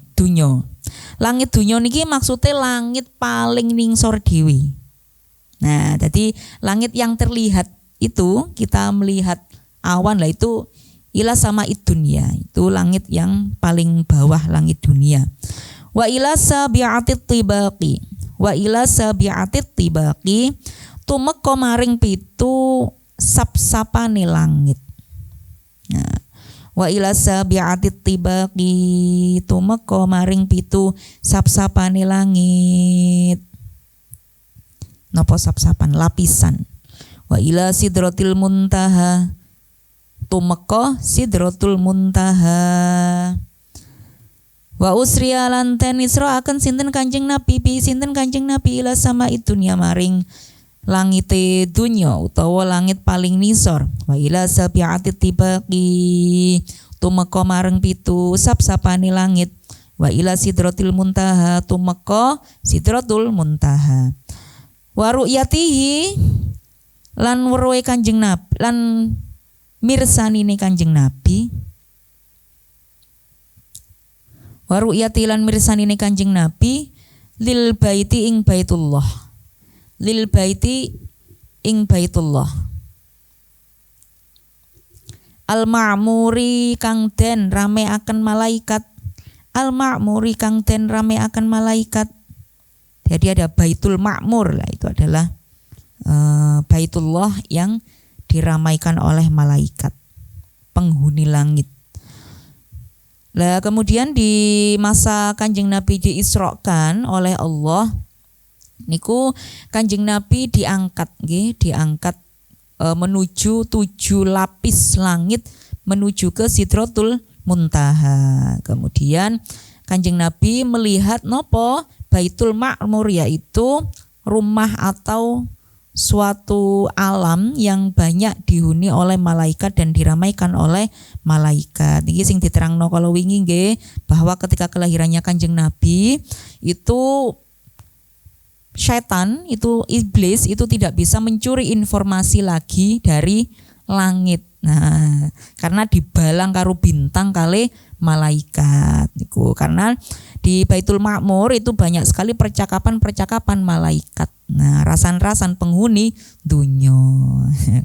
Langit dunya niki maksudnya langit paling ningsor dhewe. Nah, jadi langit yang terlihat itu kita melihat awan lah itu ila sama dunia, itu langit yang paling bawah langit dunia. Wa ila sabi'atit tibaqi. Wa ila sabi'atit tibaqi tumeka maring pitu sap-sapane langit. Nah, wa ila sabi'atit tibaqi tumeka maring pitu sap-sapane langit. Napa sap-sapan lapisan. Wa ila sidratil muntaha tumeka sidratul muntaha. Wa usriya lan ten israaken sinten Kanjeng Nabi bi sinten Kanjeng Nabi ila sama dunya maring langite dunya utawa langit paling nisor. Wa ila sabi'ati tibaqi tumeka mareng pitu sap-sapane langit. Wa ila sidratil muntaha tumeka sidratul muntaha. Wa ru'yatihi lan weruhe Kanjeng Nabi lan mirsanine Kanjeng Nabi. Wa ru'yati lan mirsanine Kanjeng Nabi lil baiti ing Baitullah. Lil baiti ing Baitullah. Al ma'muri kang den rame akan malaikat. Al ma'muri kang den rame akan malaikat. Jadi ada Baitul Ma'mur lah, itu adalah Baitullah yang diramaikan oleh malaikat penghuni langit. Lah kemudian di masa Kanjeng Nabi diisrokan oleh Allah niku Kanjeng Nabi diangkat menuju 7 lapis langit menuju ke Sidratul Muntaha. Kemudian Kanjeng Nabi melihat nopo Baitul Ma'mur, yaitu rumah atau suatu alam yang banyak dihuni oleh malaikat dan diramaikan oleh malaikat. Iki sing diterangno kalau wingi nggih bahwa ketika kelahirannya Kanjeng Nabi itu setan, itu iblis itu tidak bisa mencuri informasi lagi dari langit. Nah, karena dibalang karo bintang kali malaikat niku. Karena di Baitul Ma'mur itu banyak sekali percakapan-percakapan malaikat. Nah, rasan-rasan penghuni dunya.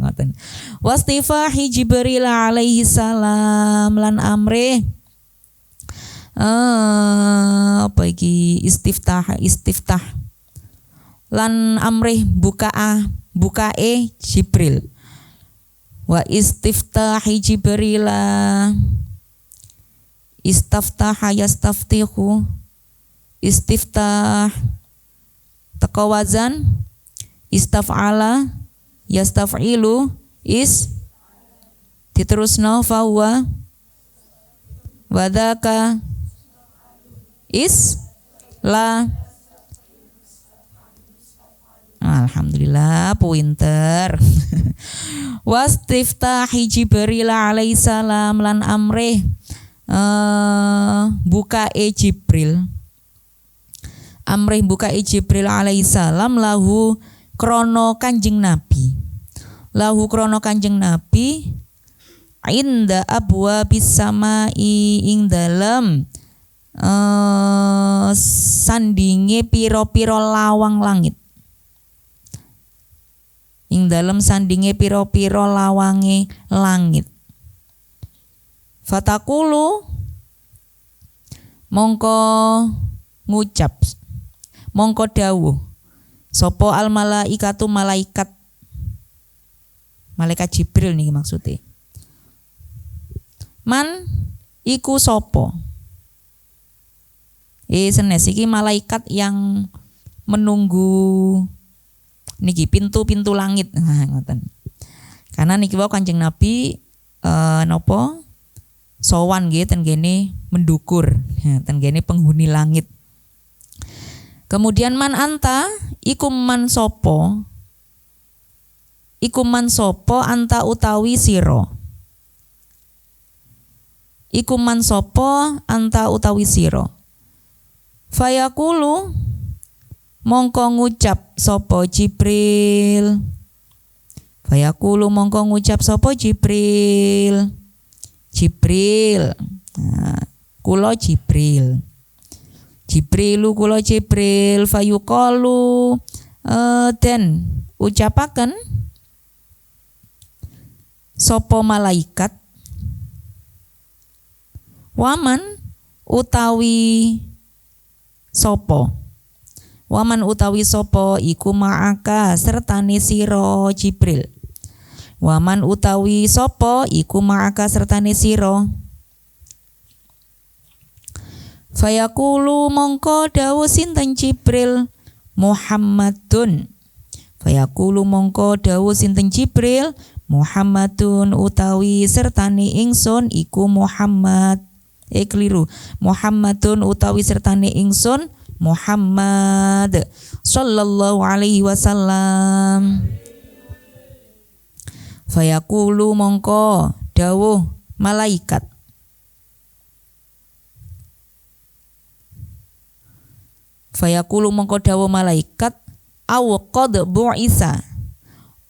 Ngoten. Wastifahi Jibril alaihi salam lan amre apa iki istiftah lan amrih bukae Jibril. Wa istiftahi Jibril Istaftaha yastaftihu, istiftah teko wazan, istaf'ala yastaf'ilu, diterusno fahuwa, wadaka la. Alhamdulillah pinter. Wastiftahi Jibril alaihi salam lan amrih bukae Jibril. Amrih bukae Jibril alaihi salam lahu krono Kanjeng Nabi. Lahu krono Kanjeng Nabi inda abwabis samai ing dalem sandinge piro-piro lawang langit. Ing dalem sandinge piro-piro lawange langit. Fatakulu mongko ngucap, mongko dawuh sopo al malaikatu malaikat Jibril nih maksudnya. Man iku sopo? Senes iki malaikat yang menunggu niki pintu-pintu langit. Nah, ngoten. Karena niki wau Kanjeng Nabi napa sowan nggih ten kene mendukur, ten kene penghuni langit. Kemudian man anta iku man sopo? Iku man sopo anta utawi sira. Iku man sopo anta utawi sira. Fayaqulu mongko ngucap sapa Jibril. Fayaqulu mongko ngucap sapa Jibril. Jibril. Nah, kula Jibril. Jibrilu kula Jibril fayuqalu den ucapaken sapa malaikat waman utawi sapa. Waman utawi sapa iku ma'aka sertane sira Jibril. Waman utawi sapa iku ma'aka sertane sira. Fayaqulu mongko dawuh sinten Jibril Muhammadun. Fayaqulu mongko dawuh sinten Jibril Muhammadun utawi sertane ingsun iku Muhammad. Keliru. Muhammadun utawi sertane ingsun Muhammad sallallahu alaihi wasallam. Fayaqulu mongko dawuh malaikat. Fayaqulu mongko dawuh malaikat aw qad bu'isa.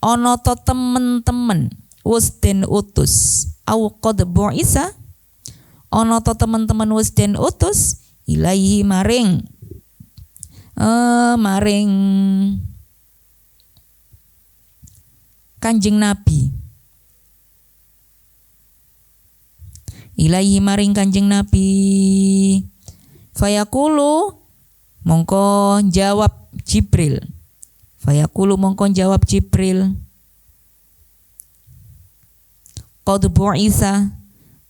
Ana to temen-temen wis den utus. Aw qad bu'isa. Ana to temen-temen wis den utus ilaihi maring Kanjeng Nabi. Ilaihi maring Kanjeng Nabi. Fayaqulu mongko jawab Jibril. Fayaqulu mongko jawab Jibril. Qad bu'isa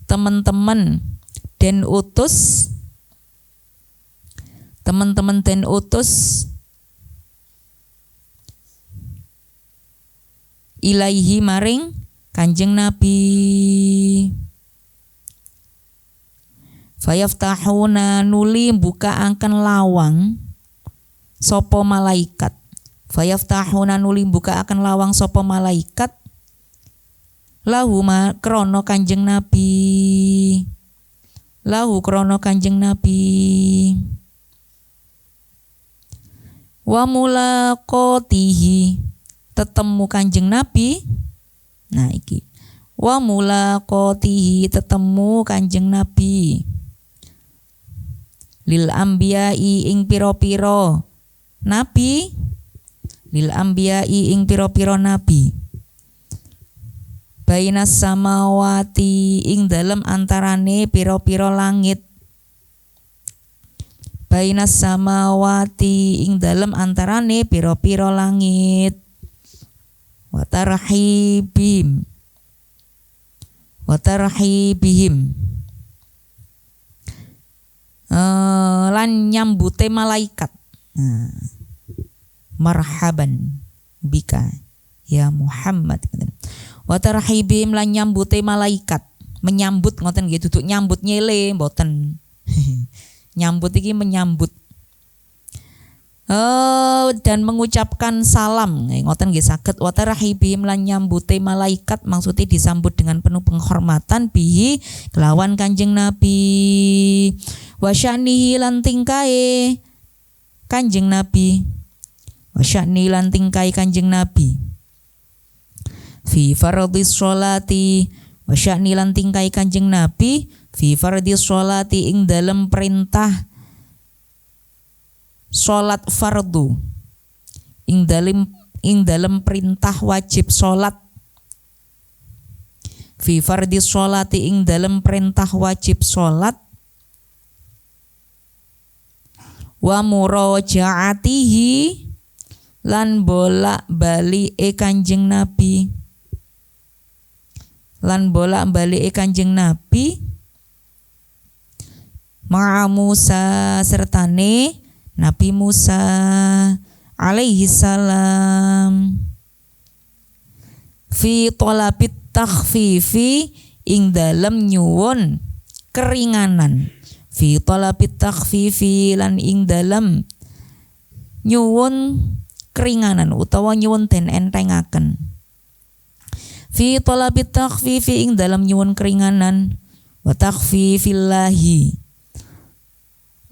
teman-teman den utus. Teman-teman den utus ilaihi maring Kanjeng Nabi. Fayaftahuna nuli buka angken lawang sopo malaikat. Fayaftahuna nuli buka akan lawang sopo malaikat lahu ma krono Kanjeng Nabi. Lahu krono Kanjeng Nabi. Wa mulaqatihi tetemu Kanjeng Nabi. Nah iki wa mulaqatihi tetemu Kanjeng Nabi. Lil ambiyai ing piro-piro nabi. Lil ambiyai ing piro-piro nabi. Bainas samawati ing dalem antarane piro-piro langit. Bainas samawati ing dalem antarane piro-piro langit. Watarhibihim. Watarhibihim. lan nyambute malaikat. Marhaban bika ya Muhammad. Wa tarhibim lan nyambute malaikat. Menyambut ngoten nggih, duduk nyambut nyele mboten. Nyambut iki menyambut. Dan mengucapkan salam ngoten nggih saged. Wa tarhibim lan nyambute malaikat, maksudnya disambut dengan penuh penghormatan bihi kelawan Kanjeng Nabi. Wa sya'nihi lan tingkae Kanjeng Nabi. Wa sya'ni lan tingkae Kanjeng Nabi. Fi fardhis sholati, wa sya'ni lan tingkai Kanjeng Nabi fi fardhis sholati ing dalem perintah salat fardu, ing dalem perintah wajib salat. Fi fardhis sholati ing dalem perintah wajib salat. Wa murajaatihi lan bolak-balik Kanjeng Nabi. Lan bolak-balik Kanjeng Nabi ma'a Musa sertane Nabi Musa alaihi salam fi talabit takhfifi ing dalem nyuwun keringanan. Fi talabit takhfifi lan ing dalem nyuwun keringanan utawa nyuwun den entengaken. Fi talabit takhfifi ing dalam nyuwun keringanan. Wa takhfifillahi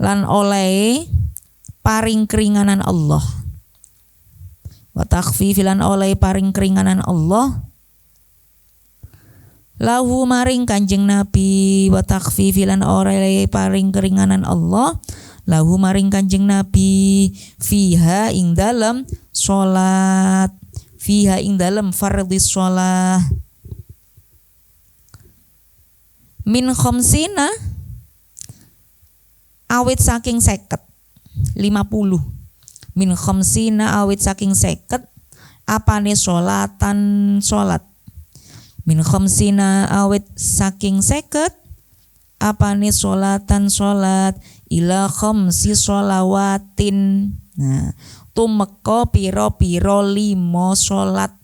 lan oleh paring keringanan Allah. Wa takhfifi lan oleh paring keringanan Allah lahu maring Kanjeng Nabi. Wa takhfifi lan oleh paring keringanan Allah lahu maring Kanjeng Nabi fiha ing dalam salat. Fiha ing dalem fardhis shalah min khamsina awit saking 50 min khamsina awit saking 50 apane sholatan salat. Min khamsina awit saking 50 apane sholatan salat ila khamsi sholawatin. Nah, tumeka pira-pira 5 salat.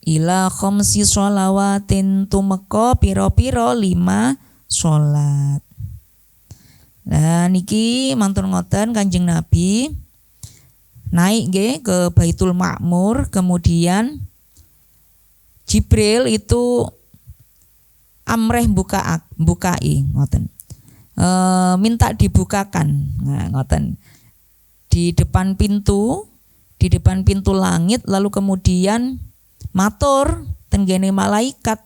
Ila khamsi sholawatin tumeka pira-pira 5 salat. Lah niki mantun ngoten Kanjeng Nabi naik nggih ke Baitul Ma'mur, kemudian Jibril itu amreh bukai ngoten. Minta dibukakan. Nah, ngoten. Di depan pintu langit, lalu kemudian matur tenggene malaikat.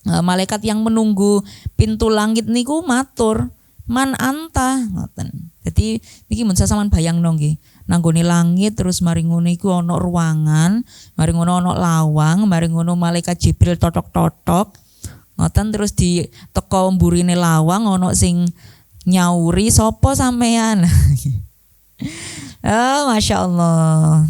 Malaikat yang menunggu pintu langit niku matur, "Man anta?" ngoten. Jadi niki mun sampeyan bayangno nggih, nanggone langit terus mari ngono iku ana ruangan, mari ngono ana lawang, mari ngono malaikat Jibril totok-totok. Ngoten terus di teko mburine lawang ana sing nyauri, "Sopo sampean?" Masya Allah.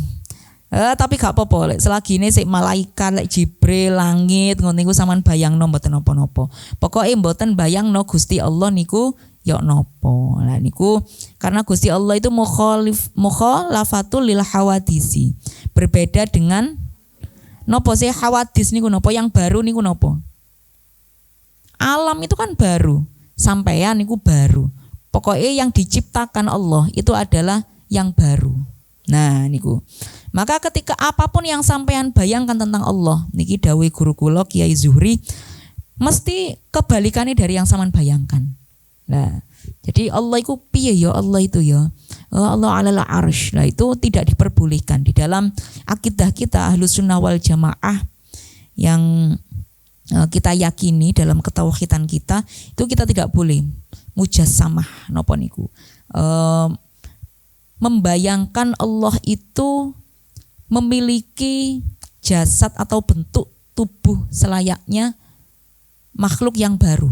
Tapi gak apa-apa, selagine sik malaikat, lek Jibril, langit ngono niku sampean bayangno mboten napa-napa. Pokoke mboten bayangno Gusti Allah niku ya napa. Lah niku karena Gusti Allah itu mukhalafatul lil hawadisi. Berbeda dengan napa sih hawadis niku napa, yang baru niku napa? Alam itu kan baru, sampeyan niku baru. Pokoknya yang diciptakan Allah itu adalah yang baru. Nah niku. Maka ketika apapun yang sampeyan bayangkan tentang Allah, niki dawuh guru kula Kiai Zuhri, mesti kebalikannya dari yang sampeyan bayangkan. Nah, jadi Allah itu piye ya, Allah itu ya. Allah 'alal 'arsy. Nah, itu tidak diperbolehkan di dalam akidah kita Ahlus Sunnah wal Jamaah yang kita yakini dalam ketauhidan kita, itu kita tidak boleh mujassamah napa niku. Membayangkan Allah itu memiliki jasad atau bentuk tubuh selayaknya makhluk yang baru.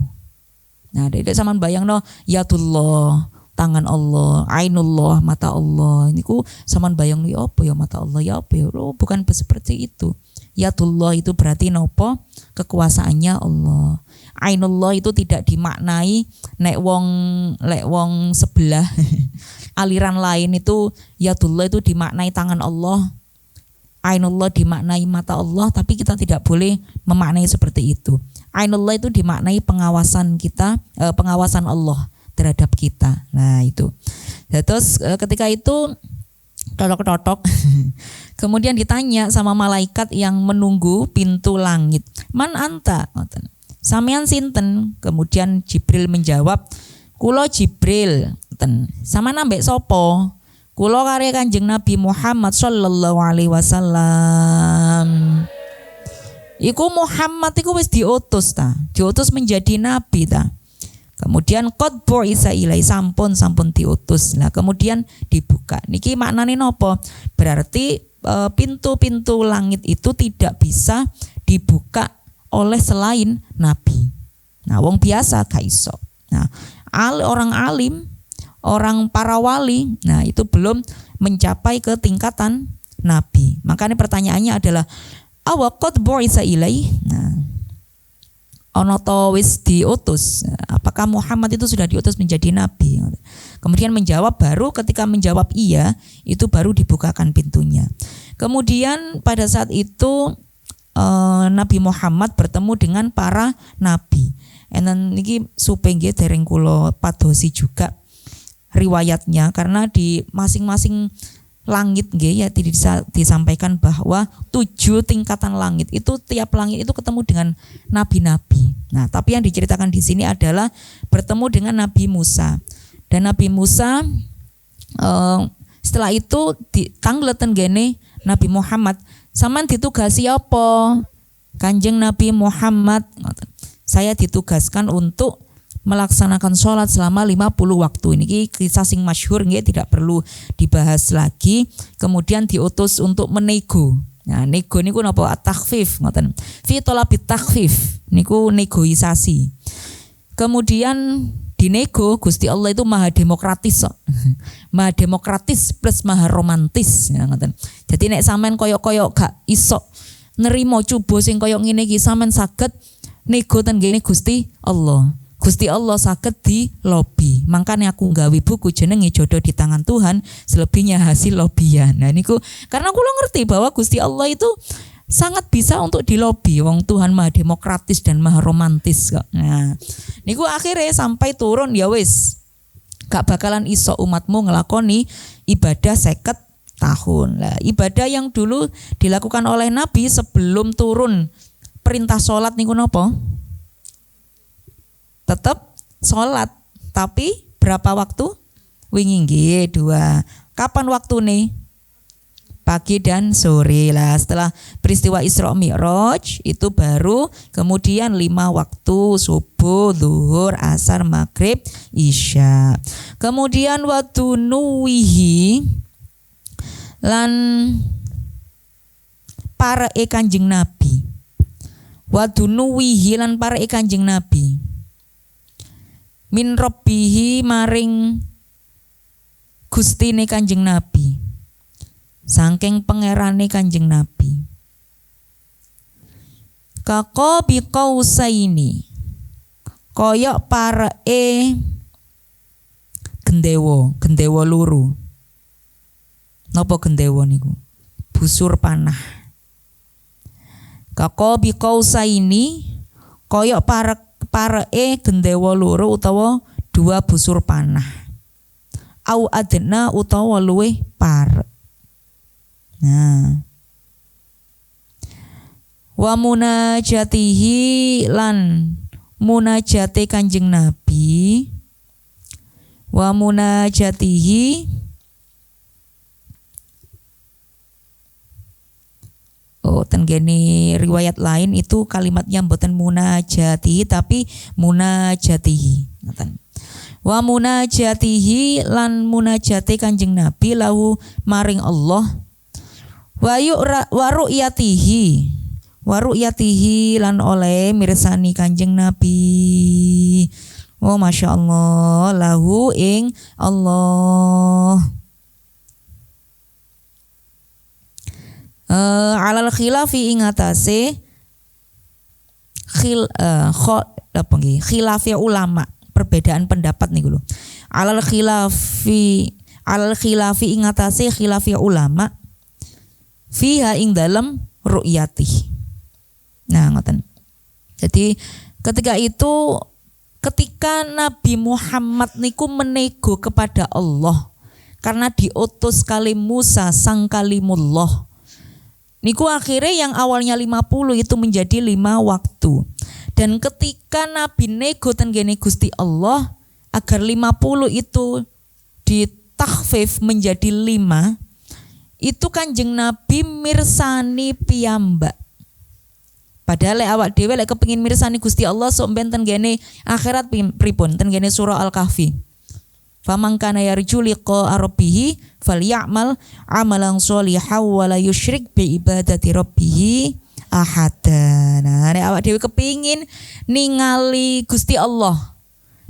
Nah, dek sampean bayangno yadullah, tangan Allah, ainullah, mata Allah. Niku sampean bayang ya apa ya mata Allah ya apa ya. Oh, bukan seperti itu. Yadullah itu berarti nopo? Kekuasaannya Allah. Ainullah itu tidak dimaknai nek wong sebelah aliran lain itu yadullah itu dimaknai tangan Allah. Ainullah dimaknai mata Allah, tapi kita tidak boleh memaknai seperti itu. Ainullah itu dimaknai pengawasan kita, pengawasan Allah terhadap kita. Nah itu. Terus ketika itu totok-totok, kemudian ditanya sama malaikat yang menunggu pintu langit, man anta? Sampean sinten? Kemudian Jibril menjawab, kula Jibril. Sama nambek sopo? Kula kare Kanjeng Nabi Muhammad sallallahu alaihi wasallam. Iku Muhammad iku wis diutus ta, diutus menjadi nabi ta. Kemudian qad bu'isa ilai sampun diutus. Nah, kemudian dibuka. Niki maknane napa? Berarti pintu-pintu langit itu tidak bisa dibuka oleh selain nabi. Nah, wong biasa gak iso. Nah, orang alim, orang para wali, nah itu belum mencapai ke tingkatan nabi. Makanya pertanyaannya adalah awa qad bu'isa ilai. Nah, ono to wis diutus. Apakah Muhammad itu sudah diutus menjadi nabi? Kemudian menjawab, baru ketika menjawab iya, itu baru dibukakan pintunya. Kemudian pada saat itu Nabi Muhammad bertemu dengan para nabi. Enen niki supengge dereng kula padosi juga riwayatnya, karena di masing-masing langit nggih ya disampaikan bahwa 7 tingkatan langit itu, tiap langit itu ketemu dengan nabi-nabi. Nah, tapi yang diceritakan di sini adalah bertemu dengan Nabi Musa. Dan Nabi Musa setelah itu ditangleten gene Nabi Muhammad, sampean ditugasi apa? Kanjeng Nabi Muhammad, saya ditugaskan untuk melaksanakan sholat selama 50 waktu. Ini kisah sing masyhur nggih, tidak perlu dibahas lagi. Kemudian diutus untuk menego. Nah, nego niku napa? At-takhfif ngoten. Fi talabit takhfif niku negosiasi. Kemudian dinego, Gusti Allah itu maha demokratis kok. Maha demokratis plus maha romantis ya, ngoten. Jadi nek sampean koyok-koyok gak iso nerimo cubo sing koyok ngene iki, sampean saged nego ten ngene Gusti Allah. Gusti Allah saged di lobby. Makanya aku nggawe buku jenenge Jodoh di Tangan Tuhan, selebihnya hasil lobbyan. Nah niku karena kula ngerti bahwa Gusti Allah itu sangat bisa untuk dilobi. Wong Tuhan maha demokratis dan maha romantis kok. Nah, niku akhirnya sampai turun ya wis. Gak bakalan iso umatmu ngelakoni ibadah 50 tahun. Lah, ibadah yang dulu dilakukan oleh Nabi sebelum turun perintah sholat niku napa? Tetap sholat, tapi berapa waktu? Wingi nggih 2. Kapan waktune? Pagi dan sore lah. Setelah peristiwa Isra Mi'raj itu baru kemudian 5 waktu, subuh, zuhur, asar, maghrib, isya. Kemudian waktu nuwihi lan para Kanjeng Nabi. Waktu nuwihi lan para Kanjeng Nabi. Min rabbihi maring Gustine Kanjeng Nabi. Saking pangerane Kanjeng Nabi. Kako biqausaini. Koyok pareke gendewa loro. Napa gendewa niku? Busur panah. Kako biqausaini koyok pareke gendewa loro utawa 2 busur panah. Au adna utawa luweh parek. Nah, wa munajatihi lan munajate Kanjeng Nabi, wa munajatihi tenggene riwayat lain itu kalimatnya mboten munajatihi tapi munajatihi. Wa munajatihi lan munajate Kanjeng Nabi lahu maring Allah. Wa ru'yatihi lan oleh mirsani Kanjeng Nabi. Oh Masya Allah, lahu ing Allah. Alal khilafi ing atase khilafi ulama, perbedaan pendapat nih lho. Alal khilafi ing atase khilafi ulama fiha ing dalam ru'yati. Nah, ngoten. Jadi ketika Nabi Muhammad niku menego kepada Allah karena diutus kali Musa sang kalimullah. Niku akhirnya yang awalnya 50 itu menjadi 5 waktu. Dan ketika Nabi nego tenggene Gusti Allah agar 50 itu ditakhfif menjadi 5, itu Kanjeng Nabi mirsani piyambak. Padahal awak dhewe lek kepengin mirsani Gusti Allah sok benten gene akhirat pripun ten gene surah Al-Kahfi. Faman kana yarju liqa rabbih falyamal amalan sholihan wa la yusyrik bi ibadati rabbih ahada. Nah, nek awak dhewe kepengin ningali Gusti Allah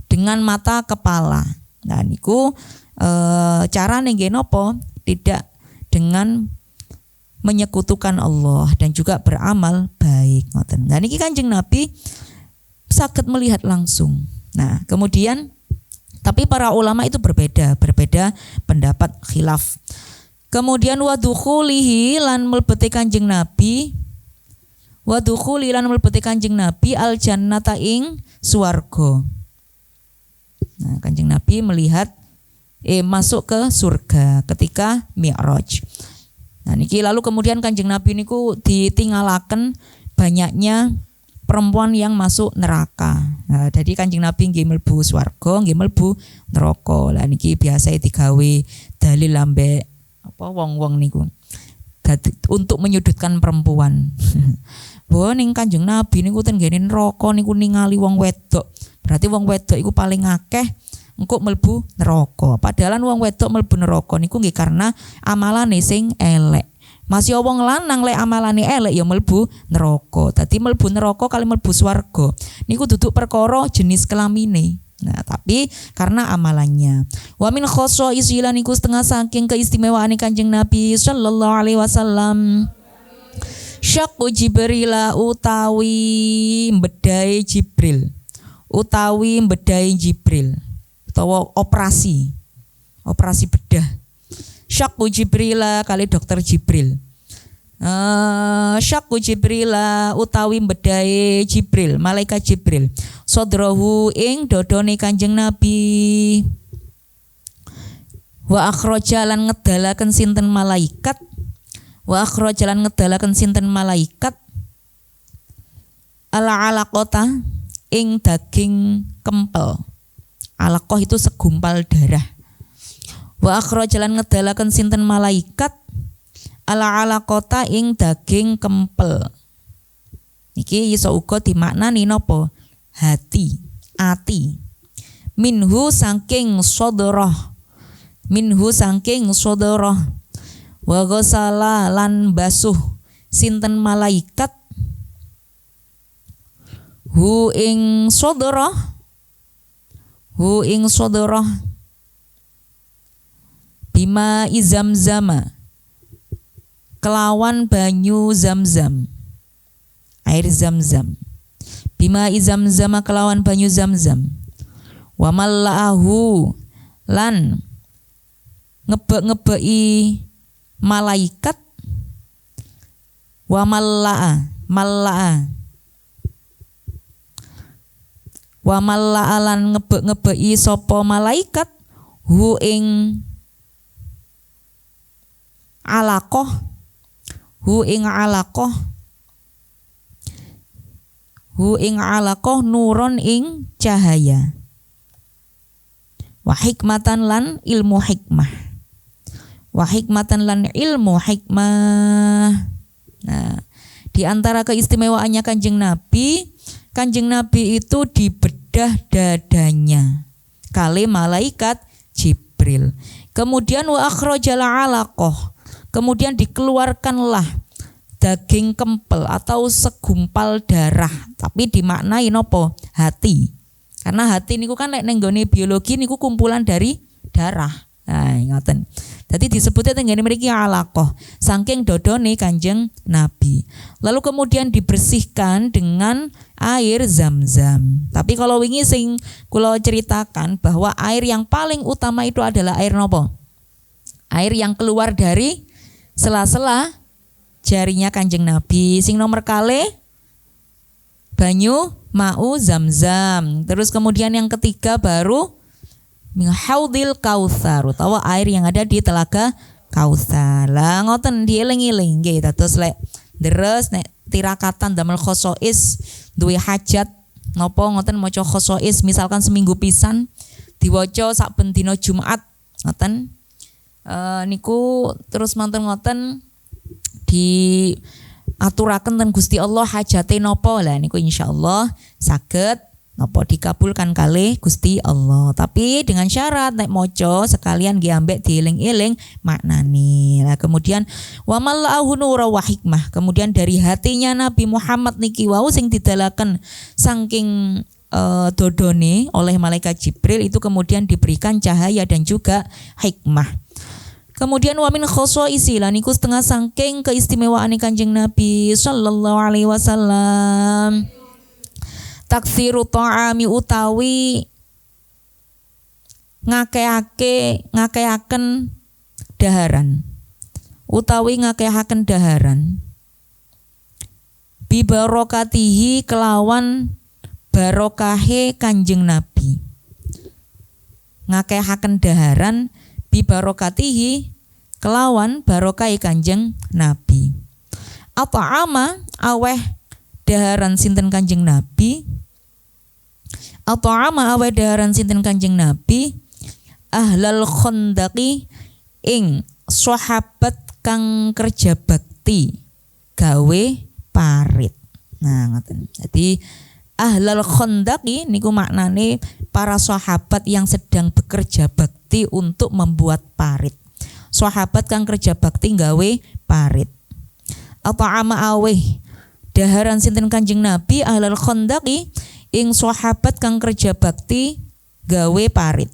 dengan mata kepala. Nah niku carane nggih napa? Tidak dengan menyekutukan Allah dan juga beramal baik. Nah niki Kanjeng Nabi saged melihat langsung. Nah kemudian tapi para ulama itu berbeda pendapat khilaf. Kemudian wadukhulihi lan mlebete Kanjeng Nabi al jannata ing swarga. Nah Kanjeng Nabi melihat masuk ke surga ketika Mi'raj. Nah niki lalu kemudian Kanjeng Nabi niku ditingalaken banyaknya perempuan yang masuk neraka. Nah, jadi Kanjeng Nabi nggih mlebu swarga, nggih mlebu neraka. Lah niki biasa digawe dalil ambek wong-wong niku. Untuk menyudutkan perempuan. Bahwa ning Kanjeng Nabi niku ten nggene neraka niku ningali wong wedok. Berarti wong wedok iku paling akeh engko mlebu neraka. Padahal wong wedok mlebu neraka niku nggih karena amalane sing elek. Masih wong lanang lek amalane elek ya mlebu neraka. Dadi mlebu neraka kali mlebu swarga niku duduk perkara jenis kelamine. Nah, tapi karena amalannya. Wa min khosa'isilan niku setengah saking keistimewaane Kanjeng Nabi sallallahu alaihi wasallam. Syaqqu Jibril utawi mbedai Jibril. Utawa operasi bedah. Syaqqu Jibril kali dokter Jibril. Syaqqu Jibril utawi mbedai Jibril, malaikat Jibril. Sadrahu ing dodone Kanjeng Nabi. Wa akhraja lan ngedalaken sinten malaikat. Ala alaqata ing daging kempel. Alaqah itu segumpal darah. Wa akhrajalan ngedalaken sinten malaikat ala alaqata ing daging kempel. Niki iso uga dimaknani napa? Hati, ati. Minhu saking sadrah. Wa ghasala lan basuh sinten malaikat hu ing sadrah bima izamzama kelawan banyu zamzam, air zamzam. Bima izamzama kelawan banyu zamzam. Wa mallahu lan ngebeki malaikat. Wa malla'a lan ngebeki sapa malaikat hu ing alaqah nuron ing cahaya. Wa hikmatan lan ilmu hikmah. Nah, di antara keistimewaannya Kanjeng Nabi itu dibedah dadanya kali malaikat Jibril. Kemudian wa akhrajal alaqah. Kemudian dikeluarkanlah daging kempel atau segumpal darah, tapi dimaknai nopo? Hati. Karena hati niku kan lek ning nggone biologi niku kumpulan dari darah. Nah, ngoten. Dadi disebutnya tenggene mriki alaqah, saking dodone Kanjeng Nabi. Lalu kemudian dibersihkan dengan air Zam-Zam. Tapi kalau wingi sing kula ceritakan bahwa air yang paling utama itu adalah air nopo? Air yang keluar dari sela-sela jarinya Kanjeng Nabi. Sing nomor kalih banyu ma'u Zam-Zam. Terus kemudian yang ketiga baru min haudil kautsar, utawa air yang ada di telaga Kautsar. Lah ngoten dieling-eling nggih, dados lek deres nek tirakatan damel khosois duwe hajat napa ngoten maca khosois misalkan seminggu pisan diwaca saben dina Jumat ngoten. Niku terus manten ngoten di aturaken ten Gusti Allah hajate napa. Lah niku insyaallah saged napa dikabulkan kalih Gusti Allah. Tapi dengan syarat nek maca sekalian nggih ambek dieling-eling maknane. Lah kemudian wa mallahu nura wa hikmah. Kemudian dari hatinya Nabi Muhammad niki wau sing didalaken saking dodone oleh malaikat Jibril itu kemudian diberikan cahaya dan juga hikmah. Kemudian wamin khosoisi lan iku setengah saking keistimewaan Kanjeng Nabi sallallahu alaihi wasallam. Taksiru ta'ami utawi ngakeaken daharan. Utawi ngakeaken daharan. Bi barokatihi kelawan barokahe Kanjeng Nabi. Ngakeaken daharan bi barokatihi kelawan barokai Kanjeng Nabi. At'ama aweh daharan sinten Kanjeng Nabi. At'ama aweh daharan sinten Kanjeng Nabi ahlal khandaqi ing sahabat kang kerja bakti gawe parit. Nah ngoten. Jadi ahlal khandaqi niku maknane para sahabat yang sedang bekerja bakti untuk membuat parit. Sahabat kang kerja bakti gawe parit. At'ama aweh daharan sinten Kanjeng Nabi ahlal khandaqi ing sahabat kang kerja bakti gawe parit.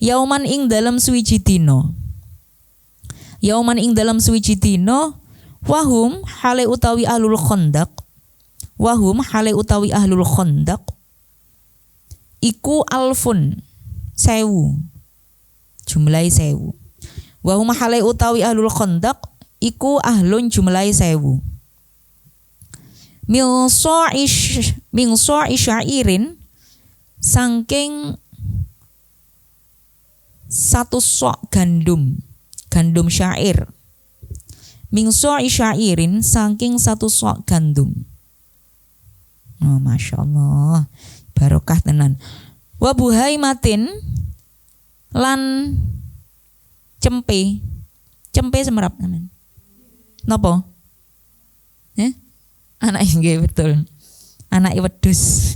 Yauman ing dalam suwiji dina. Yauman ing dalam suwiji dina wahum hale utawi ahlul khandaq. Wahum hale utawi ahlul khandaq iku alfun 1000. Jumlahe 1000. Wahum hale utawi ahlul khandaq iku ahlun jumlahe 1000. Min sa'i syairin saking satu sok gandum syair. Min sa'i syairin saking satu sok gandum. Oh, Masya Allah, barokah tenan. Wa buhaimatin lan cempe semerap tenan. Napa? Anak nggih betul. Anak wedhus.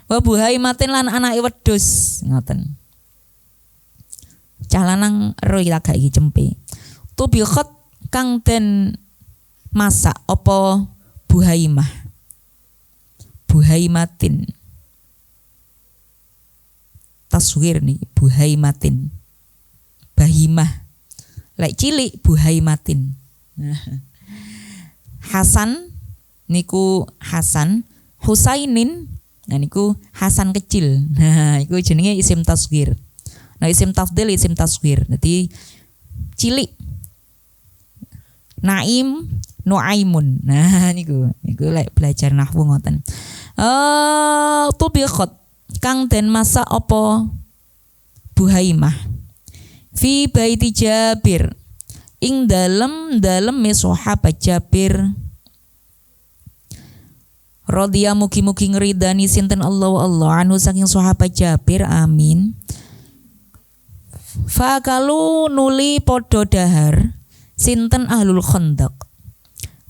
Wa buhaimatin lan anak wedhus ngoten. Cah lanang ero lagak iki cempe. Tubikhat kang den masak apa buhaimah. Buhaimatin. Taswir nih buhaimatin. Bahimah. Lek cilik buhaimatin. Hasan niku Hasan, Husainin, nah niku Hasan kecil. Nah, iku jenenge isim tasghir. Nah, isim tafdhil isim tasghir. Dadi cilik. Naim, Nuaimun. Nah, niku lek belajar nahwu ngoten. Tubikhat kang den masak apa buhaimah. Fi baiti Jabir. Ing dalem sahabat Jabir. Radhiya mugi-mugi ngridani sinten Allah anhu saking sahabat Jabir, amin. Fa'akalu nuli podo dahar sinten ahlul khandaq.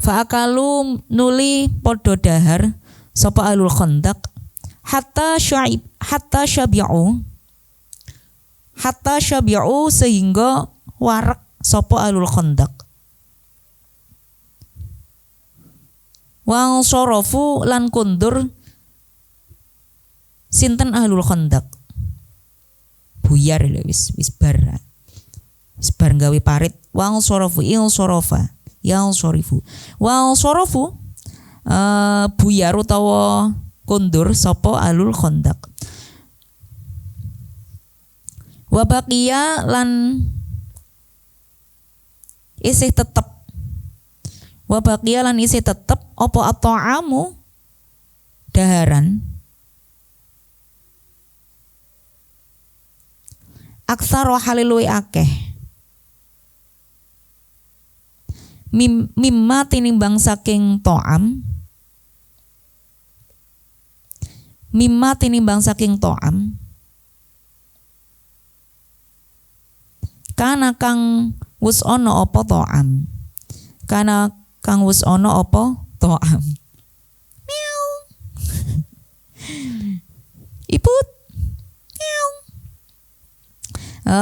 Fa'akalu nuli podo dahar sapa ahlul khandaq hatta syabi'u sehingga warak sapa ahlul khandaq. Wang sorofu lan kundur Sinten ahlul khandaq? Buyar lho wis bar. Wis bar gawe parit wal sorofu il sorofa yal sorifu. Wal sorofu buyar utawa kondur sapa ahlul khandaq. Wa baqiya lan isih tetep apa at-ta'amu daharan aksara haliluwi akeh mimma tinimbang saking ta'am kana kang wus ana apa ta'am miau iput miau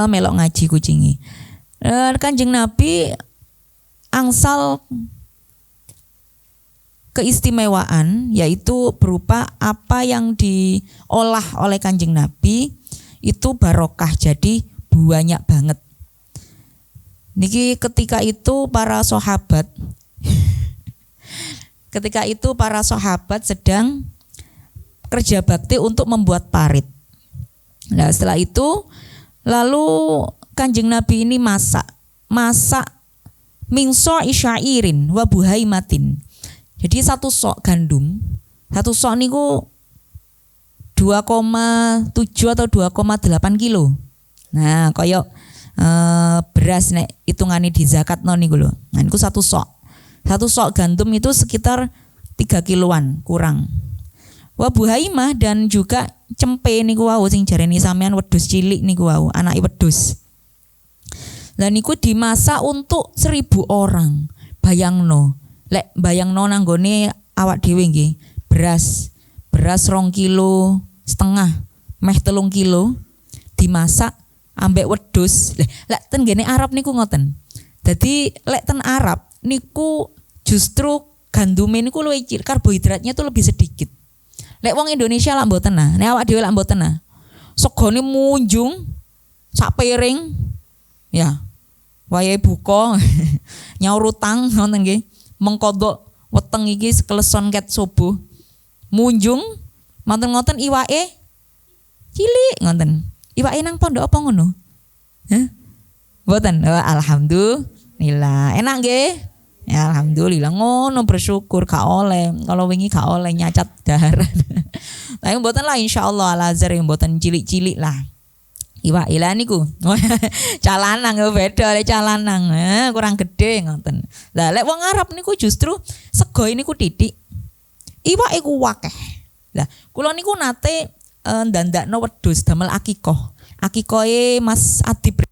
melok ngaji kucingi. Kanjeng Nabi angsal keistimewaan yaitu berupa apa yang diolah oleh Kanjeng Nabi itu barokah, jadi banyak banget. Niki ketika itu para sahabat sedang kerja bakti untuk membuat parit. Nah, setelah itu lalu Kanjeng Nabi ini masak mingso isyairin wa buhaimatin. Jadi satu sok gandum, satu sok niku 2,7 atau 2,8 kilo. Nah, koyok beras nek hitungane di zakatno niku lho. Nah, niku satu sok gandum itu sekitar 3 kiloan kurang. Wa buhaimah dan juga cempe niku wau sing jarene sampean wedhus cilik niku wau, anake wedhus. Lah niku dimasak untuk 1.000 orang. Bayangno nang gone awak dhewe nggih, beras 2,5 kilo, meh 3 kilo dimasak ambek wedhus. Lek ten gene Arab niku ngoten. Dadi lek ten Arab niku justru gandume niku luwih karbohidratnya tuh lebih sedikit. Lek wong Indonesia lak mboten nah, nek awak dhewe lak mboten nah. Segone munjung sak piring. Ya. Wayahe buka nyaur utang ngoten nggih. Mengkodok weteng iki sekeleson ket subuh. Munjung ngoten iwake cilik ngoten. Iwake nang pondok apa ngono? Hah? Mboten. Oh, alhamdulillah. Enak nggih? Ya alhamdulillah ngono, bersyukur gak oleh. Kalau wingi gak oleh nyacat daharan. Tapi mboten lah insyaallah Al-Azhar mboten cilik-cilik lah. Iwak ilah niku. Calanang yo beda le calanang. Kurang gede ngoten. Lah lek wong Arab niku justru sego niku titik. Iwak iku akeh. Lah kula niku nate ndandakno wedhus damel akikoh. Akikohe Mas Adib